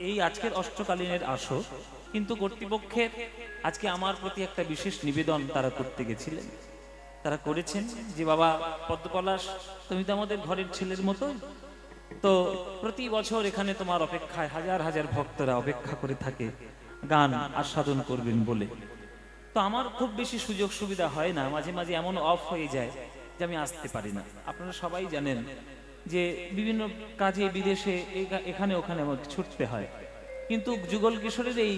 এই আজকের অষ্টকালীনের আসর, কিন্তু কর্তৃপক্ষের আজকে আমার প্রতি একটা বিশেষ নিবেদন তারা করতে গেছিলেন। তারা করেছেন যে বাবা পদ্মপলাশ, তুমি তো আমাদের ঘরের ছেলের মতো, তো প্রতি বছর এখানে তোমার অপেক্ষায় হাজার হাজার ভক্তরা অপেক্ষা করে থাকে গান আস্বাদন করবেন বলে। তো আমার খুব বেশি সুযোগ সুবিধা হয় না, মাঝে মাঝে এমন অফ হয়ে যায় যে আমি আসতে পারি না। আপনারা সবাই জানেন যে বিভিন্ন কাজে বিদেশে এখানে ওখানে আমাকে ছুটতে হয়। কিন্তু যুগল কিশোরের এই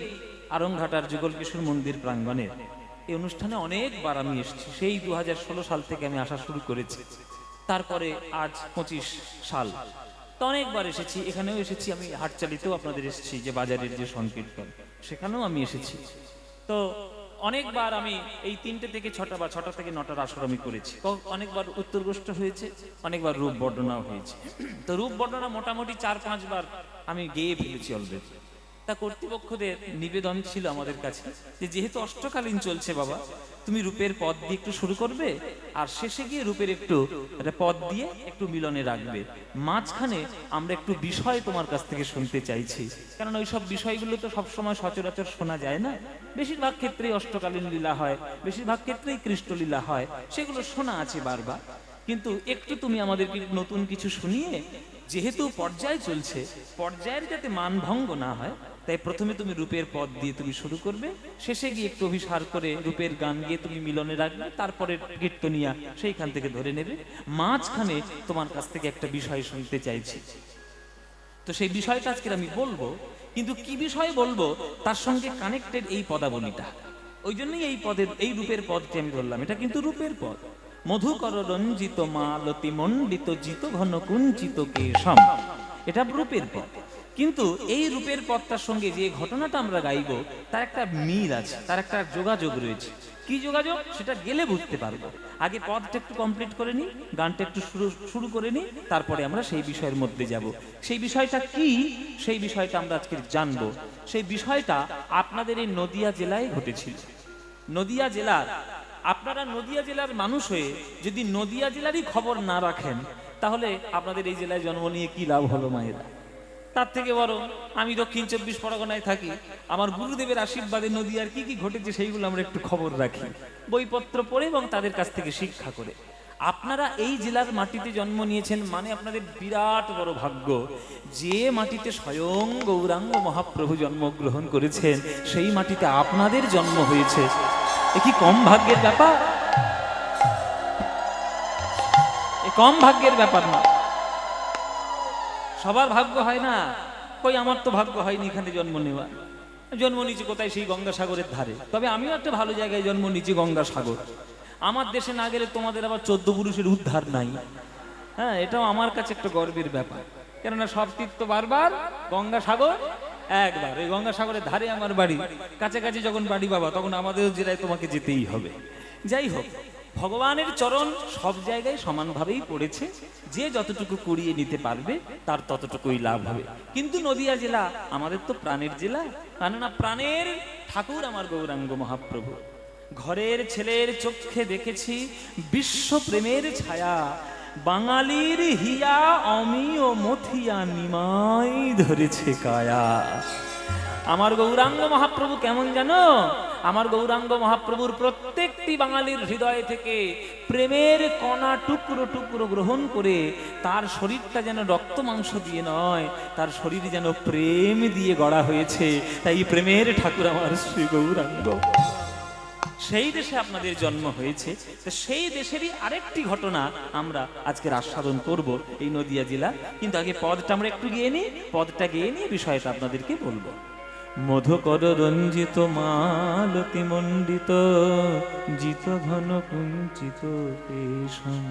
আরংঘাটার যুগল কিশোর মন্দির প্রাঙ্গণে এই অনুষ্ঠানে অনেকবার আমি এসেছি। সেই 2016 সাল থেকে আমি আসা শুরু করেছি, তারপরে আজ 25 সাল। তো অনেকবার এসেছি, এখানেও এসেছি আমি, হাটচালিতেও আপনাদের এসেছি, যে বাজারের যে সংকীর্তন সেখানেও আমি এসেছি। তো অনেকবার আমি এই 3টে থেকে 6টা বা 6টা থেকে 9টার আসর আমি করেছি। তো অনেকবার উত্তরগোষ্ঠ হয়েছে, অনেকবার রূপ বর্ণনাও হয়েছে। তো রূপ বর্ণনা মোটামুটি 4-5 বার আমি গেয়ে ফেলেছি অলরেডি। তা কর্তৃপক্ষদের নিবেদন ছিল আমাদের কাছে যে যেহেতু অষ্টকালীন চলছে বাবা, তুমি রূপের পদ দিয়ে একটু শুরু করবে, আর শেষে গিয়ে রূপের একটু একটা পদ দিয়ে একটু মিলনে রাখবে। মাঝখানে আমরা একটু বিষয় তোমার কাছ থেকে শুনতে চাইছি, কারণ ওই সব বিষয়গুলো তো সবসময় সচরাচর শোনা যায় না। বেশিরভাগ ক্ষেত্রেই অষ্টকালীন লীলা হয়, বেশিরভাগ ক্ষেত্রেই কৃষ্ণলীলা হয়, সেগুলো শোনা আছে বারবার। কিন্তু একটু তুমি আমাদেরকে নতুন কিছু শুনিয়ে, যেহেতু পর্যায় চলছে, পর্যায়ের যাতে মানভঙ্গ না হয়, তাই প্রথমে তুমি রূপের পদ দিয়ে তুমি শুরু করবে, শেষে গিয়ে একটু অভিসার করে রূপের গান গিয়ে তুমি মিলনে রাখবে, তারপরে কীর্তনিয়া সেইখান থেকে ধরে নেবে। মাঝখানে তোমার কাছ থেকে একটা বিষয় শুনতে চাইছি। তো সেই বিষয়টা আজকে আমি বলবো, কিন্তু কি বিষয় বলবো তার সঙ্গে কানেক্টেড এই পদাবলীটা। ওই জন্যই এই পদের, এই রূপের পদটি আমি ধরলাম। এটা কিন্তু রূপের পদ। মধুকর রঞ্জিত মালতি মণ্ডিত জিত ঘন কুঞ্চিত কেশম, এটা রূপের পদ। কিন্তু এই রূপের পদটার সঙ্গে যে ঘটনাটা আমরা গাইব তার একটা মিল আছে, তার একটা যোগাযোগ রয়েছে। কি যোগাযোগ সেটা গেলে বুঝতে পারবো। আগে পদটা একটু কমপ্লিট করে নি, গানটা একটু শুরু করে নি, তারপরে আমরা সেই বিষয়ের মধ্যে যাব। সেই বিষয়টা কি, সেই বিষয়টা আমরা আজকে জানবো। সেই বিষয়টা আপনাদের এই নদিয়া জেলায় ঘটেছিল। নদিয়া জেলার, আপনারা নদিয়া জেলার মানুষ হয়ে যদি নদিয়া জেলারই খবর না রাখেন, তাহলে আপনাদের এই জেলায় জন্ম নিয়ে কি লাভ হলো মায়েরা? তার থেকে বরং আমি দক্ষিণ 24 পরগনায় থাকি, আমার গুরুদেবের আশীর্বাদে নদিয়ার কি কি ঘটেছে সেইগুলো আমরা একটু খবর রাখি, বইপত্র পড়ে এবং তাদের কাছ থেকে শিক্ষা করে। আপনারা এই জেলার মাটিতে জন্ম নিয়েছেন মানে আপনাদের বিরাট বড় ভাগ্য। যে মাটিতে স্বয়ং গৌরাঙ্গ মহাপ্রভু জন্মগ্রহণ করেছেন, সেই মাটিতে আপনাদের জন্ম হয়েছে। এ কি কম ভাগ্যের ব্যাপার? এ কম ভাগ্যের ব্যাপার না। সবার ভাগ্য হয় না। কই আমার তো ভাগ্য হয়নি এখানে জন্ম নেওয়া। জন্ম নিয়েছি কোথায়? সেই গঙ্গাসাগরের ধারে। তবে আমিও একটা ভালো জায়গায় জন্ম নিয়েছি, গঙ্গাসাগর। আমার দেশে না গেলে তোমাদের আবার 14 পুরুষের উদ্ধার নাই। হ্যাঁ, এটাও আমার কাছে একটা গর্বের ব্যাপার। কেননা সব তীর্থ বারবার, গঙ্গাসাগর একবার। এই গঙ্গাসাগরের ধারে আমার বাড়ি, কাছাকাছি যখন বাড়ি বাবা, তখন আমাদের জেলায় তোমাকে যেতেই হবে। যাই হোক, ভগবানের চরণ সব জায়গায় সমানভাবেই পড়েছে। যে যতটুকু কুড়িয়ে নিতে পারবে তার ততটুকুই লাভ হবে। কিন্তু নদিয়া জেলা আমাদের তো প্রাণের জেলা, কেননা প্রাণের ঠাকুর আমার গৌরাঙ্গ মহাপ্রভু। ঘরের ছেলের চোখে দেখেছি বিশ্ব প্রেমের ছায়া, বাঙালির হিয়া অমিয় মথিয়া নিমাই ধরেছে কায়া। আমার গৌরাঙ্গ মহাপ্রভু কেমন জানো? আমার গৌরাঙ্গ মহাপ্রভুর প্রত্যেকটি বাঙালির হৃদয় থেকে প্রেমের কণা টুকরো টুকরো গ্রহণ করে, তার শরীরটা যেন রক্ত মাংস দিয়ে নয়, তার শরীর যেন প্রেম দিয়ে গড়া হয়েছে। তাই প্রেমের ঠাকুর আমার শ্রী গৌরাঙ্গ। সেই দেশে আপনাদের জন্ম হয়েছে, তো সেই দেশেরই আরেকটি ঘটনা আমরা আজকে আস্বাদন করব এই নদিয়া জেলা। কিন্তু আগে পদটা আমরা একটু গিয়ে নিই, পদটা গিয়ে নিয়ে বিষয়টা আপনাদেরকে বলবো। মধুকর রঞ্জিত মালতি মণ্ডিত জিত ঘন কুঞ্চিত কেশম।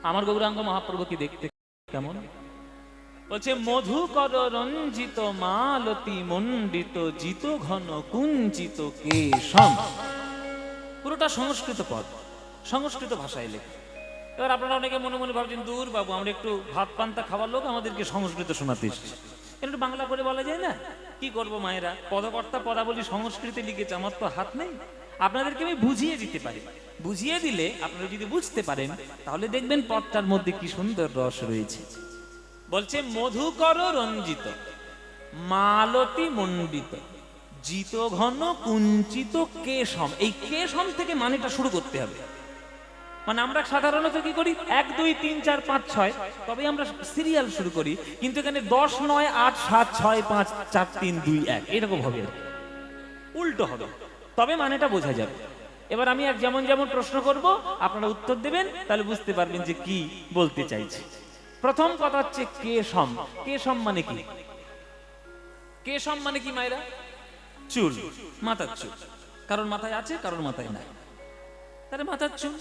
আমার গৌরাঙ্গ মহাপ্রভু কি দেখতে কেমন? বলছে মধুকর রঞ্জিত মালতি মণ্ডিত জিত ঘন কুঞ্চিত কেশম। পুরোটা সংস্কৃত পদ, সংস্কৃত ভাষায় লেখা। এবার আপনারা অনেকে মনে মনে ভাবছেন, দূর বাবু, আমরা একটু ভাত পান্তা খাওয়ার লোক, আমাদেরকে সংস্কৃত শোনাতে এসেছি, একটু বাংলা করে বলা যায় না? কি করব মায়েরা, পদকর্তা পদাবলী সংস্কৃতে লিখেছে, আমার তো হাত নেই। আপনাদেরকে আমি বুঝিয়ে দিতে পারি। বুঝিয়ে দিলে আপনারা যদি বুঝতে পারেন, তাহলে দেখবেন পদটার মধ্যে কি সুন্দর রস রয়েছে। বলছে মধুকর রঞ্জিত। মালতী মণ্ডিত, জিত ঘন কুঞ্চিত কেশম। এই কেশম থেকে মানেটা শুরু করতে হবে। মানে আমরা সাধারণত কি করি, 1 2 3 4 5 6, তবে আমরা সিরিয়াল শুরু করি, কিন্তু এখানে 10 9 8 7 6 5 4 3 2 1 এরকম হবে, উল্টো হবে, তবে মানেটা বোঝা যাবে। এবার আমি যেমন যেমন প্রশ্ন করব আপনারা উত্তর দেবেন, তাহলে বুঝতে পারবেন যে কি বলতে চাইছি। প্রথম কথা হচ্ছে কেশম। কেশম মানে কি? কেশম মানে কি মায়েরা? চুল, মাথার চুল। কারণ মাথায় আছে, কারণ মাথায় নাই। তাহলে মাথার চুল,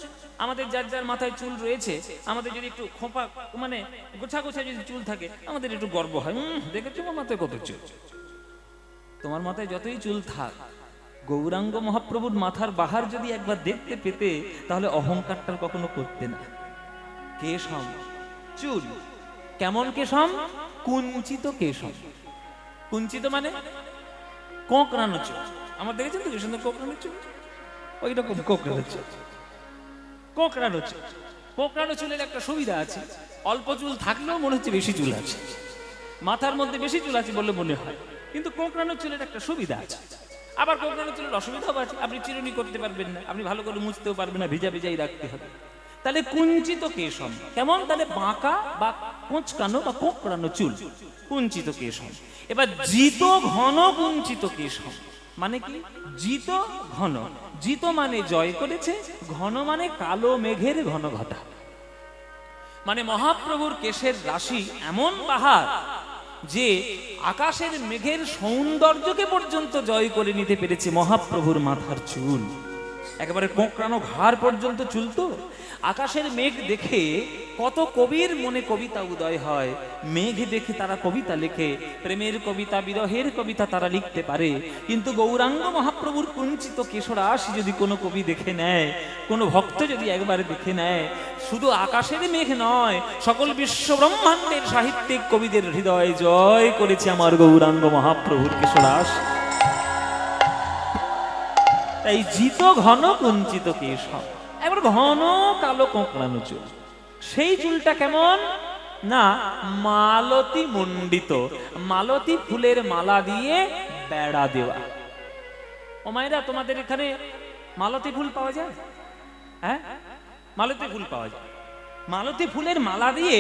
আমাদের যার যার মাথায় চুল রয়েছে, আমাদের যদি একটু খোঁপা মানে গোছা গোছা যদি চুল থাকে, আমাদের একটু গর্ব হয়, দেখেছো আমার মাথায় কত চুল। তোমার মাথায় যতই চুল থাক, গৌরাঙ্গ মহাপ্রভুর মাথার বাহার যদি একবার দেখতে পেতে, তাহলে অহংকারটা কখনো করতে না। কেশম চুল। কেমন কেশম? কুঞ্চিত কেশম। কুঞ্চিত মানে কোঁকড়ানো চুল। আমার দেখেছেন তো কি সুন্দর কোঁকড়ানো চুল, ওই রকম কোঁকড়ানো চুল। কোঁকড়ানো চুল, কোঁকড়ানো চুলের একটা সুবিধা আছে, অল্প চুল থাকলেও মনে হচ্ছে বেশি চুল আছে, মাথার মধ্যে বেশি চুল আছে বলে মনে হয়। কিন্তু কোঁকড়ানো চুলের একটা সুবিধা আছে, আবার কোঁকড়ানো চুলের অসুবিধাও আছে। আপনি চিরুনি করতে পারবেন না, আপনি ভালো করে মুছতেও পারবেন না, ভিজা ভিজাই রাখতে হবে। তাহলে কুঞ্চিত কেশম কেমন? তাহলে বাঁকা বা কোঁচকানো বা কোঁকড়ানো চুল, কুঞ্চিত কেশম। এবার জিত ঘন কুঞ্চিত কেশম মানে কি? জিত ঘন, জিত মানে জয় করেছে, ঘন মানে কালো মেঘের ঘন ঘটা। মানে মহাপ্রভুর কেশের রাশি এমন বাহার যে আকাশের মেঘের সৌন্দর্যকে পর্যন্ত জয় করে নিতে পেরেছে মহাপ্রভুর মাথার চুল। একেবারে কোঁকড়ানো ঘাড় পর্যন্ত চুল। তো আকাশের মেঘ দেখে কত কবির মনে কবিতা উদয় হয়, মেঘ দেখে তারা কবিতা লেখে, প্রেমের কবিতা, বিরহের কবিতা তারা লিখতে পারে। কিন্তু গৌরাঙ্গ মহাপ্রভুর কুঞ্চিত কেশরাশি যদি কোনো কবি দেখে নেয়, কোনো ভক্ত যদি একবার দেখে নেয়, শুধু আকাশের মেঘ নয়, সকল বিশ্ব ব্রহ্মাণ্ডের সাহিত্যিক কবিদের হৃদয় জয় করেছে আমার গৌরাঙ্গ মহাপ্রভুর কেশরাশি। তাই জিত ঘন কুঞ্চিত কেশম, এবার ঘন কালো কোঁকড়ানো চুল। সেই চুলটা কেমন? না মালতী মণ্ডিত, মালতী ফুলের মালা দিয়ে বেড়া দেওয়া। ও মায়েরা, তোমাদের এখানে মালতী ফুল পাওয়া যায়? হ্যাঁ, মালতী ফুল পাওয়া যায়। মালতী ফুলের মালা দিয়ে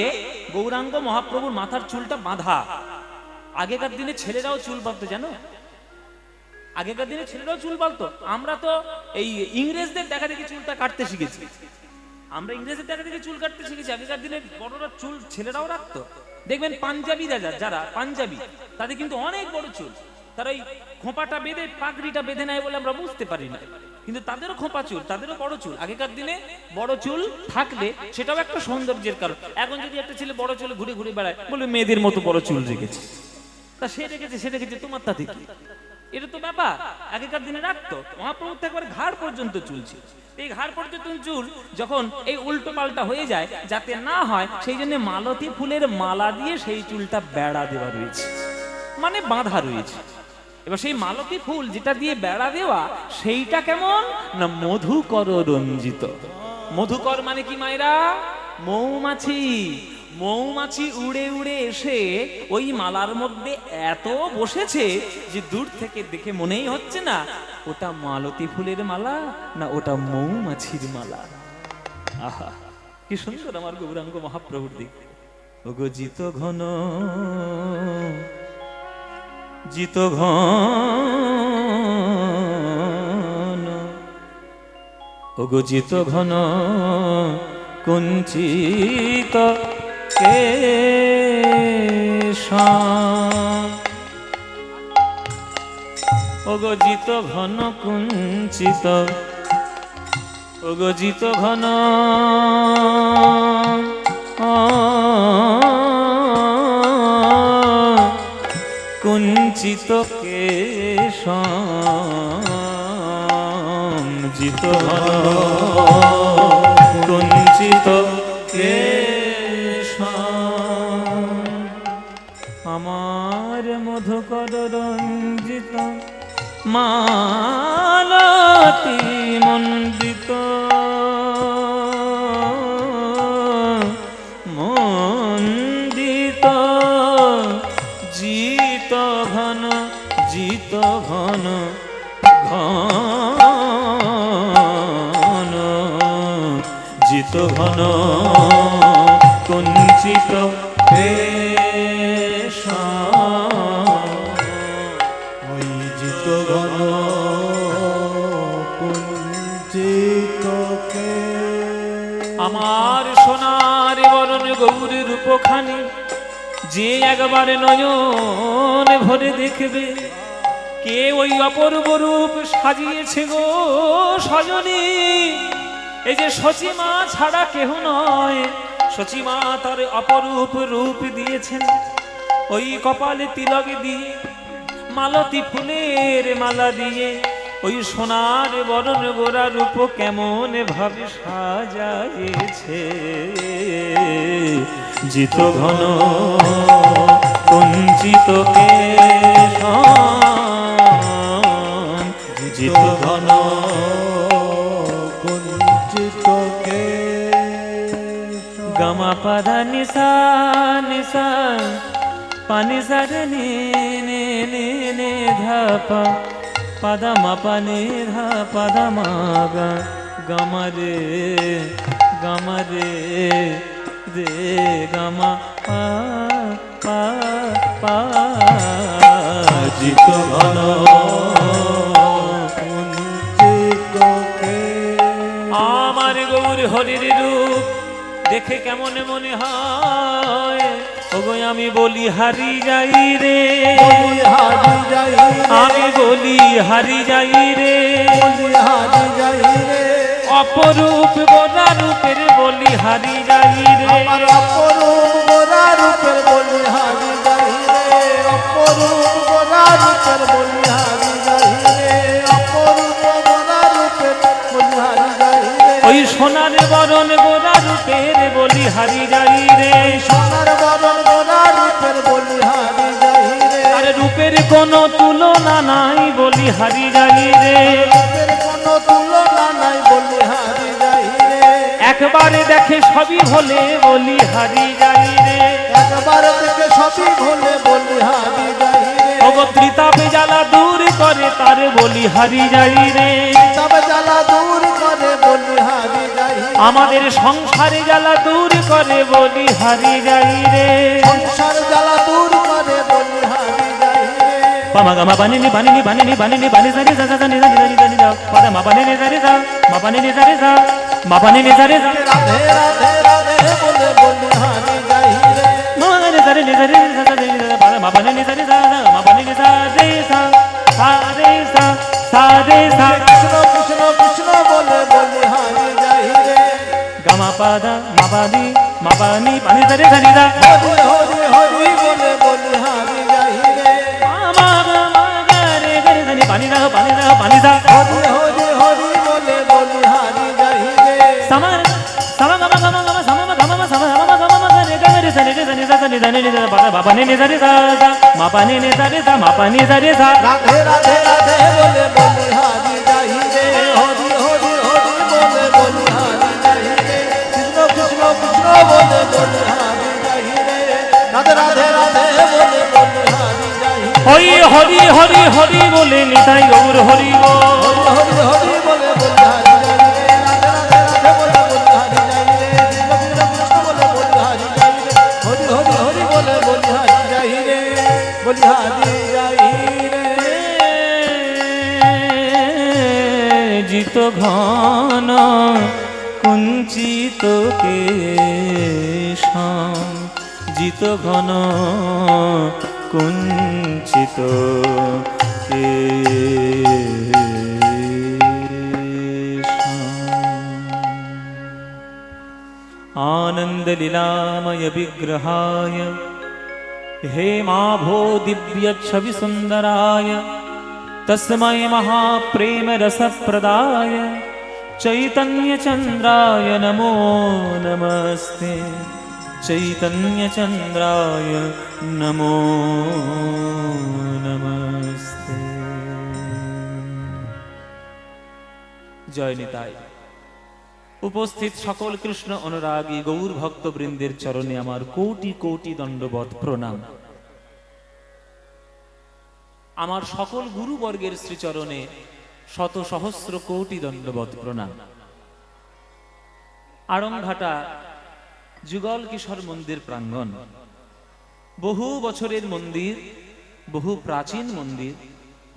গৌরাঙ্গ মহাপ্রভুর মাথার চুলটা বাঁধা। আগেকার দিনে ছেলেরাও চুল বাঁধতো, জানো? আগেকার দিনে ছেলেরাও চুল বাঁধতো। আমরা তো এই ইংরেজদের দেখা দেখি চুলটা কাটতে শিখেছি, আমরা ইংরেজদের দেখা দেখি চুল কাটতে শিখেছি। আগেকার দিনে বড়রা চুল ছেলেরাও রাখতো। দেখবেন পাঞ্জাবি যারা পাঞ্জাবি, তাদের কিন্তু অনেক বড় চুল। তারা ওই খোঁপাটা বেঁধে, পাগড়িটা বেঁধে নেয় বলে আমরা বুঝতে পারি না, কিন্তু তাদেরও খোঁপা চুল, তাদেরও বড় চুল। আগেকার দিনে বড় চুল থাকলে সেটাও একটা সৌন্দর্যের কারণ। এখন যদি একটা ছেলে বড় চুল ঘুরে ঘুরে বেড়ায়, বলে মেয়েদের মতো বড় চুল রেখেছে, তা সে রেখেছে তোমার তাতে কি? এটা তো ব্যাপার। আগেকার দিনে রাখতো। মহাপ্রভুর তো একবার ঘাড় পর্যন্ত চুল ছিল। এই ঘাড় পর্যন্ত চুল যখন এই উল্টো পাল্টা হয়ে যায়, যাতে না হয় সেই জন্য মালতী ফুলের মালা দিয়ে সেই চুলটা বেড়া দেওয়া রয়েছে, মানে বাঁধা রয়েছে। এবার সেই মালতী ফুল যেটা দিয়ে বেড়া দেওয়া, সেইটা কেমন? না মধুকর রঞ্জিত। মধুকর মানে কি মায়েরা? মৌমাছি। মৌমাছি উড়ে উড়ে এসে ওই মালার মধ্যে এত বসেছে যে দূর থেকে দেখে মনেই হচ্ছে না ওটা মালতী ফুলের মালা, না ওটা মৌমাছির মালা। আহা, কি সুন্দর আমার গৌরাঙ্গ মহাপ্রভুর দিক। ওগো জিত ঘন, জিত ঘন, ওগো জিত ঘন কুঞ্চিত কেশম, ওগো জিত ঘন কুঞ্চিত, ওগো জিত ঘন কুঞ্চিত কেশম, জিত ঘন কুঞ্চিত কেশম, আমার মধুকর রঞ্জিত মালতী মণ্ডিত, মণ্ডিত জিত ঘন জিত ঘন ঘন জিত ঘন কুঞ্চিত ওই জিত ঘন কুঞ্চিত আমার সোনার বরণ গৌরী রূপখানি যে একবার নয়ন ভরে দেখবে, কে ওই অপূর্ব রূপ সাজিয়েছে গো সজনী। এই যে সচিমা ছাড়া কেহ নয়, সচিমা তার অপরূপ রূপ দিয়েছেন। ওই কপালে তিলক দিয়ে, মালতী ফুলের মালা দিয়ে, ওই সোনার বরণ গোরা রূপ কেমন ভাবে সাজাইছে। জিত ঘন কুঞ্চিত কেশন, জিত ঘন কুঞ্চিত গামা পাধা নিসা নিসা পানি সারে নে নে নে নে ধাপা পাদা মাপা নে ধা পাদা মাগা গামা রে রে গামা পা পা পা জিত ঘন কুঞ্চিত আমার গৌর হরির রূপ দেখে কেমন মনে হয়, ওগো আমি বলি হারি যাই রে, হারি যাই আমি বলি হারি যাই রে, হারি যাই রে, অপরূপ গোরা রূপের বলি হারি যাই রে, আমার অপরূপ গোরা রূপের বলি হারি যাই রে, অপরূপ গোরা রূপের বলি হারি যাই রে, অপরূপ গোরা রূপের বলি হারি যাই রে, ওই সোনার বরণ গোরা রূপের বলি হারি যাই রে, সোনার বরণ গোরা রূপের বলি হারি যাই রে, আর রূপের কোনো তুলনা নাই বলি হারি যাই রে, রূপের কোনো তুলনা নাই বলি হারি যাই রে, একবারে দেখে সবই ভোলে বলি হারি যাই রে, একবার থেকে সবই ভুলে বলি হারি যাই রে, অবত্রিতাপে জ্বালা দূর করে তার বলি হারি যাই রে, তবে জ্বালা দূর করে বলি হারি যাই রে, আমাদের সংসারে জ্বালা দূর করে বলি হারি যাই রে, সংসার জ্বালা দূর করে বলি হারি যাই রে, পামা গামা বানিনি বানিনি বানিনি বানিনি বানি জানি যা যা জানি জানি জানি জানি যাও পাদা মা বানিনি জানি যা মা বানিনি জানি যা মা বানিনি জানি যা রাধে রাধে রাধে বলে বলি হারি যাই রে, মা জানি জানি জানি যা যা জানি যা পাদা মা বানিনি জানি যা মা বানিনি যা রে সা সা রে সা কৃষ্ণ কৃষ্ণ কৃষ্ণ বলে বলি হারি যাই রে, গামা পাদা মা বানি পানি জানি জানি যা হরি হরি হরি বলে বলি হারি যাই রে, মা গা রে গরে জানি পানি যা পানি যা হরি হরি হরি বলে বলি হারি যাই রে, sama sama gama gama gama sama ma gama ma sama gama gama ma gare gare sa ni sa ni sa ni sa ni sa ba ba ni sa ni sa sa ma pa ni sa ni sa ma pa ni sa ni sa Radhe Radhe Radhe বলে বলি হারি যাই রে, হরি হরি হরি বলে বলি হারি যাই রে, কৃষ্ণ কৃষ্ণ কৃষ্ণ বলে বলি হারি যাই রে, রাধে রাধে রাধে বলে বলি হারি যাই রে, হরি হরি হরি হরি বলে নিতাই গৌর হরি বল হরি হরি বলে বলি হারি যাই রে, রাধে রাধে রাধে বলে বলি হারি যাই রে, কৃষ্ণ কৃষ্ণ কৃষ্ণ বলে বলি হারি যাই রে, হরি হরি হরি বলে বলি হারি যাই রে, বলি হারি যাই রে, জিত ঘন কুঞ্চিত কেশম জিত ঘন কুঞ্চিত आनंद लीलामय विग्रहाय हेमाभो दिव्य छवि सुंदराय तस्मै महाप्रेम रसप्रदाय चैतन्य चंद्राय नमो नमस्ते चैतन्य चंद्राय नमो नमस्ते जय निताय। उपस्थित सकल कृष्ण अनुरागी गौर भक्तबृंदेर चरणे आमार कोटि कोटि दंडवत प्रणाम। আমার সকল গুরুবর্গের শ্রীচরণে শত সহস্র কোটি দণ্ডবত প্রণাম। আড়ংঘাটা যুগল কিশোর মন্দির প্রাঙ্গণ, বহু বছরের মন্দির, বহু প্রাচীন মন্দির,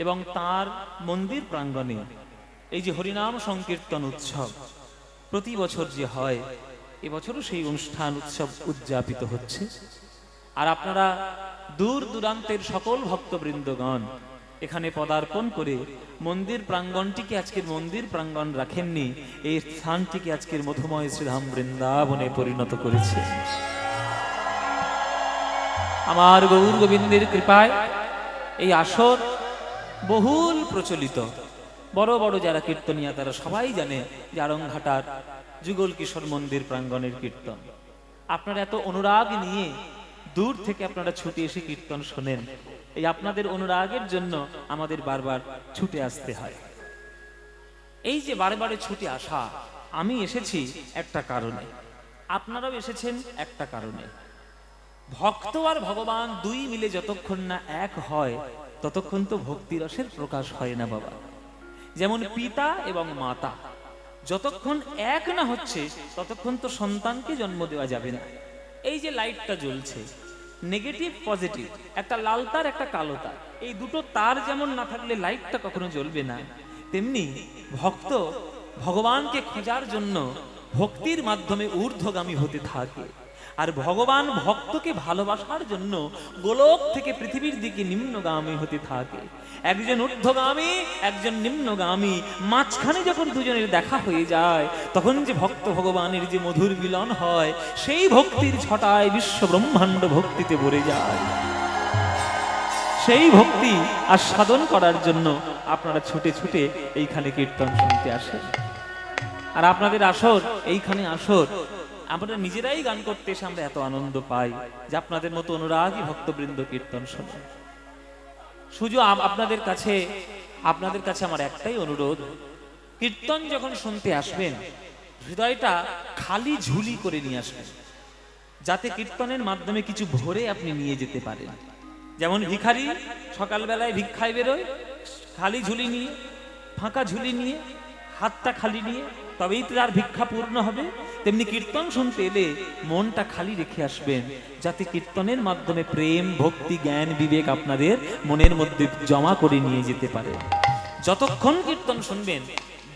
এবং তার মন্দির প্রাঙ্গণে এই যে হরিনাম সংকীর্তন উৎসব প্রতি বছর যে হয়, এবছরও সেই অনুষ্ঠান উৎসব উদযাপিত হচ্ছে। আর আপনারা দূর দূরান্তের সকল ভক্তবৃন্দগণ এখানে পদার্পণ করে মন্দির প্রাঙ্গণটিকে আজকের মন্দির প্রাঙ্গণ রাখেননি, এই স্থানটিকে আজকের মধুময় শ্রীধাম বৃন্দাবনে পরিণত করেছে। আমার গৌর গোবিন্দের কৃপায় এই আসর বহুল প্রচলিত। বড় বড় যারা কীর্তনিয়া তারা সবাই জানে যে আড়ংঘাটার যুগল কিশোর মন্দির প্রাঙ্গণের কীর্তন। আপনারা এত অনুরাগ নিয়ে দূর থেকে আপনারা ছুটে এসে কীর্তন শোনেন, এই আপনাদের অনুরাগের জন্য আমাদের বারবার ছুটে আসতে হয়। এই যে বারবারে ছুটে আসা, আমি এসেছি একটা কারণে, আপনারাও এসেছেন একটা কারণে। ভক্ত আর ভগবান দুই মিলে যতক্ষণ না এক হয় ততক্ষণ তো ভক্তি রসের প্রকাশ হয় না বাবা। যেমন পিতা এবং মাতা যতক্ষণ এক না হচ্ছে ততক্ষণ তো সন্তানকে জন্ম দেওয়া যাবে না। এই যে লাইটটা জ্বলছে, নেগেটিভ পজিটিভ, একটা লাল তার একটা কালো তার, এই দুটো তার যেমন না থাকলে লাইটটা কখনো জ্বলবে না, তেমনি ভক্ত ভগবানকে খোঁজার জন্য ভক্তির মাধ্যমে ঊর্ধ্বগামী হতে থাকে, আর ভগবান ভক্তকে ভালোবাসার জন্য গোলক থেকে পৃথিবীর দিকে নিম্নগামী হতে থাকে। একজন ঊর্ধ্বগামী, একজন নিম্নগামী, মাঝখানে যখন দুজনের দেখা হয়ে যায় তখন যে ভক্ত ভগবানের যে মধুর মিলন হয়, সেই ভক্তির ছটায় বিশ্ব ব্রহ্মাণ্ড ভক্তিতে ভরে যায়। সেই ভক্তি আর সাধন করার জন্য আপনারা ছুটে ছুটে এইখানে কীর্তন শুনতে আসেন। আর আপনাদের আসর, এইখানে আসর, আমরা নিজেরাই গান করতে এসে আমরা এত আনন্দ পাই যে আপনাদের মতো অনুরাগী ভক্তবৃন্দ কীর্তন শোনেন। শুধু আপনাদের কাছে আমার একটাই অনুরোধ, কীর্তন যখন শুনতে আসবেন হৃদয়টা খালি ঝুলি করে নিয়ে আসবেন, যাতে কীর্তনের মাধ্যমে কিছু ভরে আপনি নিয়ে যেতে পারেন। যেমন ভিখারি সকালবেলায় ভিক্ষায় বেরোয় খালি ঝুলি নিয়ে, ফাঁকা ঝুলি নিয়ে, হাতটা খালি নিয়ে, তবেই তো তার ভিক্ষা পূর্ণ হবে। তেমনি কীর্তন শুনতে এলে মনটা খালি রেখে আসবেন, যাতে কীর্তনের মাধ্যমে প্রেম, ভক্তি, জ্ঞান, বিবেক আপনাদের মনের মধ্যে জমা করে নিয়ে যেতে পারে। যতক্ষণ কীর্তন শুনবেন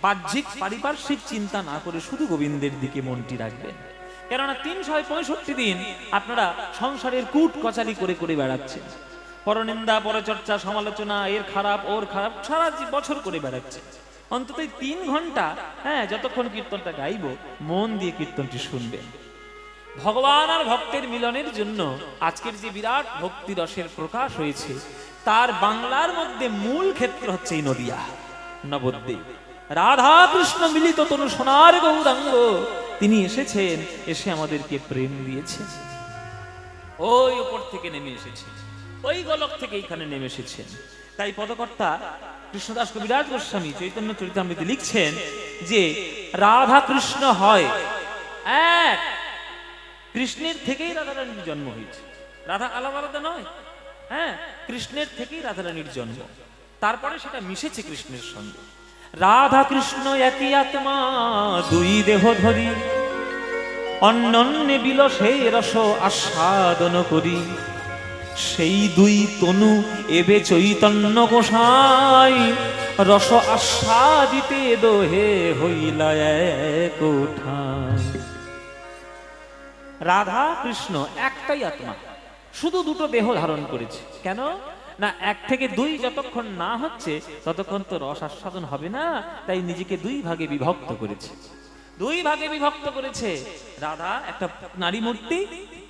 বাহ্যিক পারিপার্শ্বিক চিন্তা না করে শুধু গোবিন্দের দিকে মনটি রাখবেন। কেননা 365 দিন আপনারা সংসারের কূট কচারি করে করে বেড়াচ্ছেন, পরনিন্দা, পরচর্চা, সমালোচনা, এর খারাপ ওর খারাপ সারা বছর করে বেড়াচ্ছেন। অন্তত 3 ঘন্টা যতক্ষণ কীর্তনটা গাইব মন দিয়ে কীর্তনটি শুনবেন। ভগবান আর ভক্তের মিলনের জন্য আজকের যে বিরাট ভক্তি রসের প্রকাশ হয়েছে তার বাংলার মধ্যে মূল ক্ষেত্র হচ্ছে এই নদিয়া নবদ্বীপ। রাধা কৃষ্ণ মিলিত তনু সোনার গৌরাঙ্গ, তিনি এসেছেন, এসে আমাদেরকে প্রেম দিয়েছেন। ওই উপর থেকে নেমে এসেছেন, ওই গোলক থেকে এইখানে নেমে এসেছেন। তাই পদকর্তা কৃষ্ণদাস কবিরাজ গোস্বামী চৈতন্য চরিতামৃতে লিখছেন যে রাধা কৃষ্ণ হয় এক, কৃষ্ণের থেকেই রাধারানীর জন্ম হয়েছে। রাধা আলাদা আলাদা নয়, কৃষ্ণের থেকেই রাধারানীর জন্ম, তারপরে সেটা মিশেছে কৃষ্ণের সঙ্গে। রাধা কৃষ্ণ একই আত্মা, দুই দেহ ধরি, অন্যন্যে বিলসে রস আস্বাদন করি, সেই দুই তনু এবে চৈতন্য গোসাই, রস আস্বাদিতে দোহে হইলা এক ঠাই। রাধা কৃষ্ণ একটাই আত্মা, শুধু দুটো দেহ ধারণ করেছে। কেন না, 1 থেকে 2 যতক্ষণ না হচ্ছে ততক্ষণ তো রস আস্বাদন হবে না, তাই নিজেকে 2 ভাগে বিভক্ত করেছে। 2 ভাগে বিভক্ত করেছে। রাধা একটা নারী মূর্তি,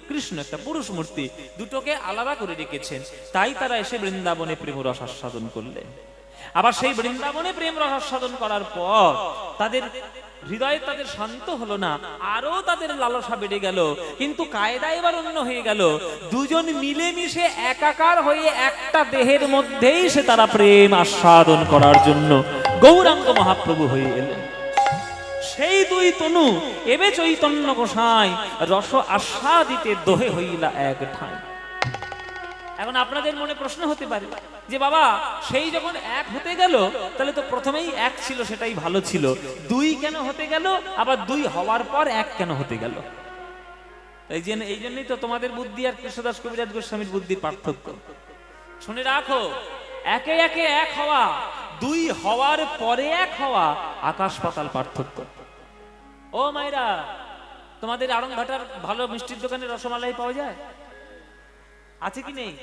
কৃষ্ণ একটা পুরুষ মূর্তি, দুটোকে আলাদা করে রেখেছেন। তাই তারা এসে বৃন্দাবনে প্রেম রস আস্বাদন করলেন। আবার সেই বৃন্দাবনে প্রেম রস আস্বাদন করার পর তাদের হৃদয়ে তাদের শান্ত হলো না, আরো তাদের লালসা বেড়ে গেল। কিন্তু কায়দা এবার অন্য হয়ে গেল, দুজন মিলেমিশে একাকার হয়ে একটা দেহের মধ্যেই সে তারা প্রেম আস্বাদন করার জন্য গৌরাঙ্গ মহাপ্রভু হয়ে এলেন। সেই 2 তনু এবে চৈতন্য গোসাই, রস আস্বাদিতে দোহে হইলা এক ঠাই। এখন আপনাদের মনে প্রশ্ন হতে পারে যে বাবা সেই যখন এক হতে গেল তাহলে তো প্রথমেই এক ছিল, সেটাই ভালো ছিল, দুই কেন হতে গেল, আবার দুই হওয়ার পর এক কেন হতে গেল? এই জন্যই তো তোমাদের বুদ্ধি আর কৃষ্ণদাস কবিরাজ গোস্বামীর বুদ্ধির পার্থক্য। শুনে রাখো, একে একে এক হওয়া, দুই হওয়ার পরে এক হওয়া, আকাশ পাতাল পার্থক্য। ও মায়েরা, তোমাদের আড়ংঘাটার ভালো মিষ্টির দোকানে রসমালাই পাওয়া যায়? আছে কি নেই?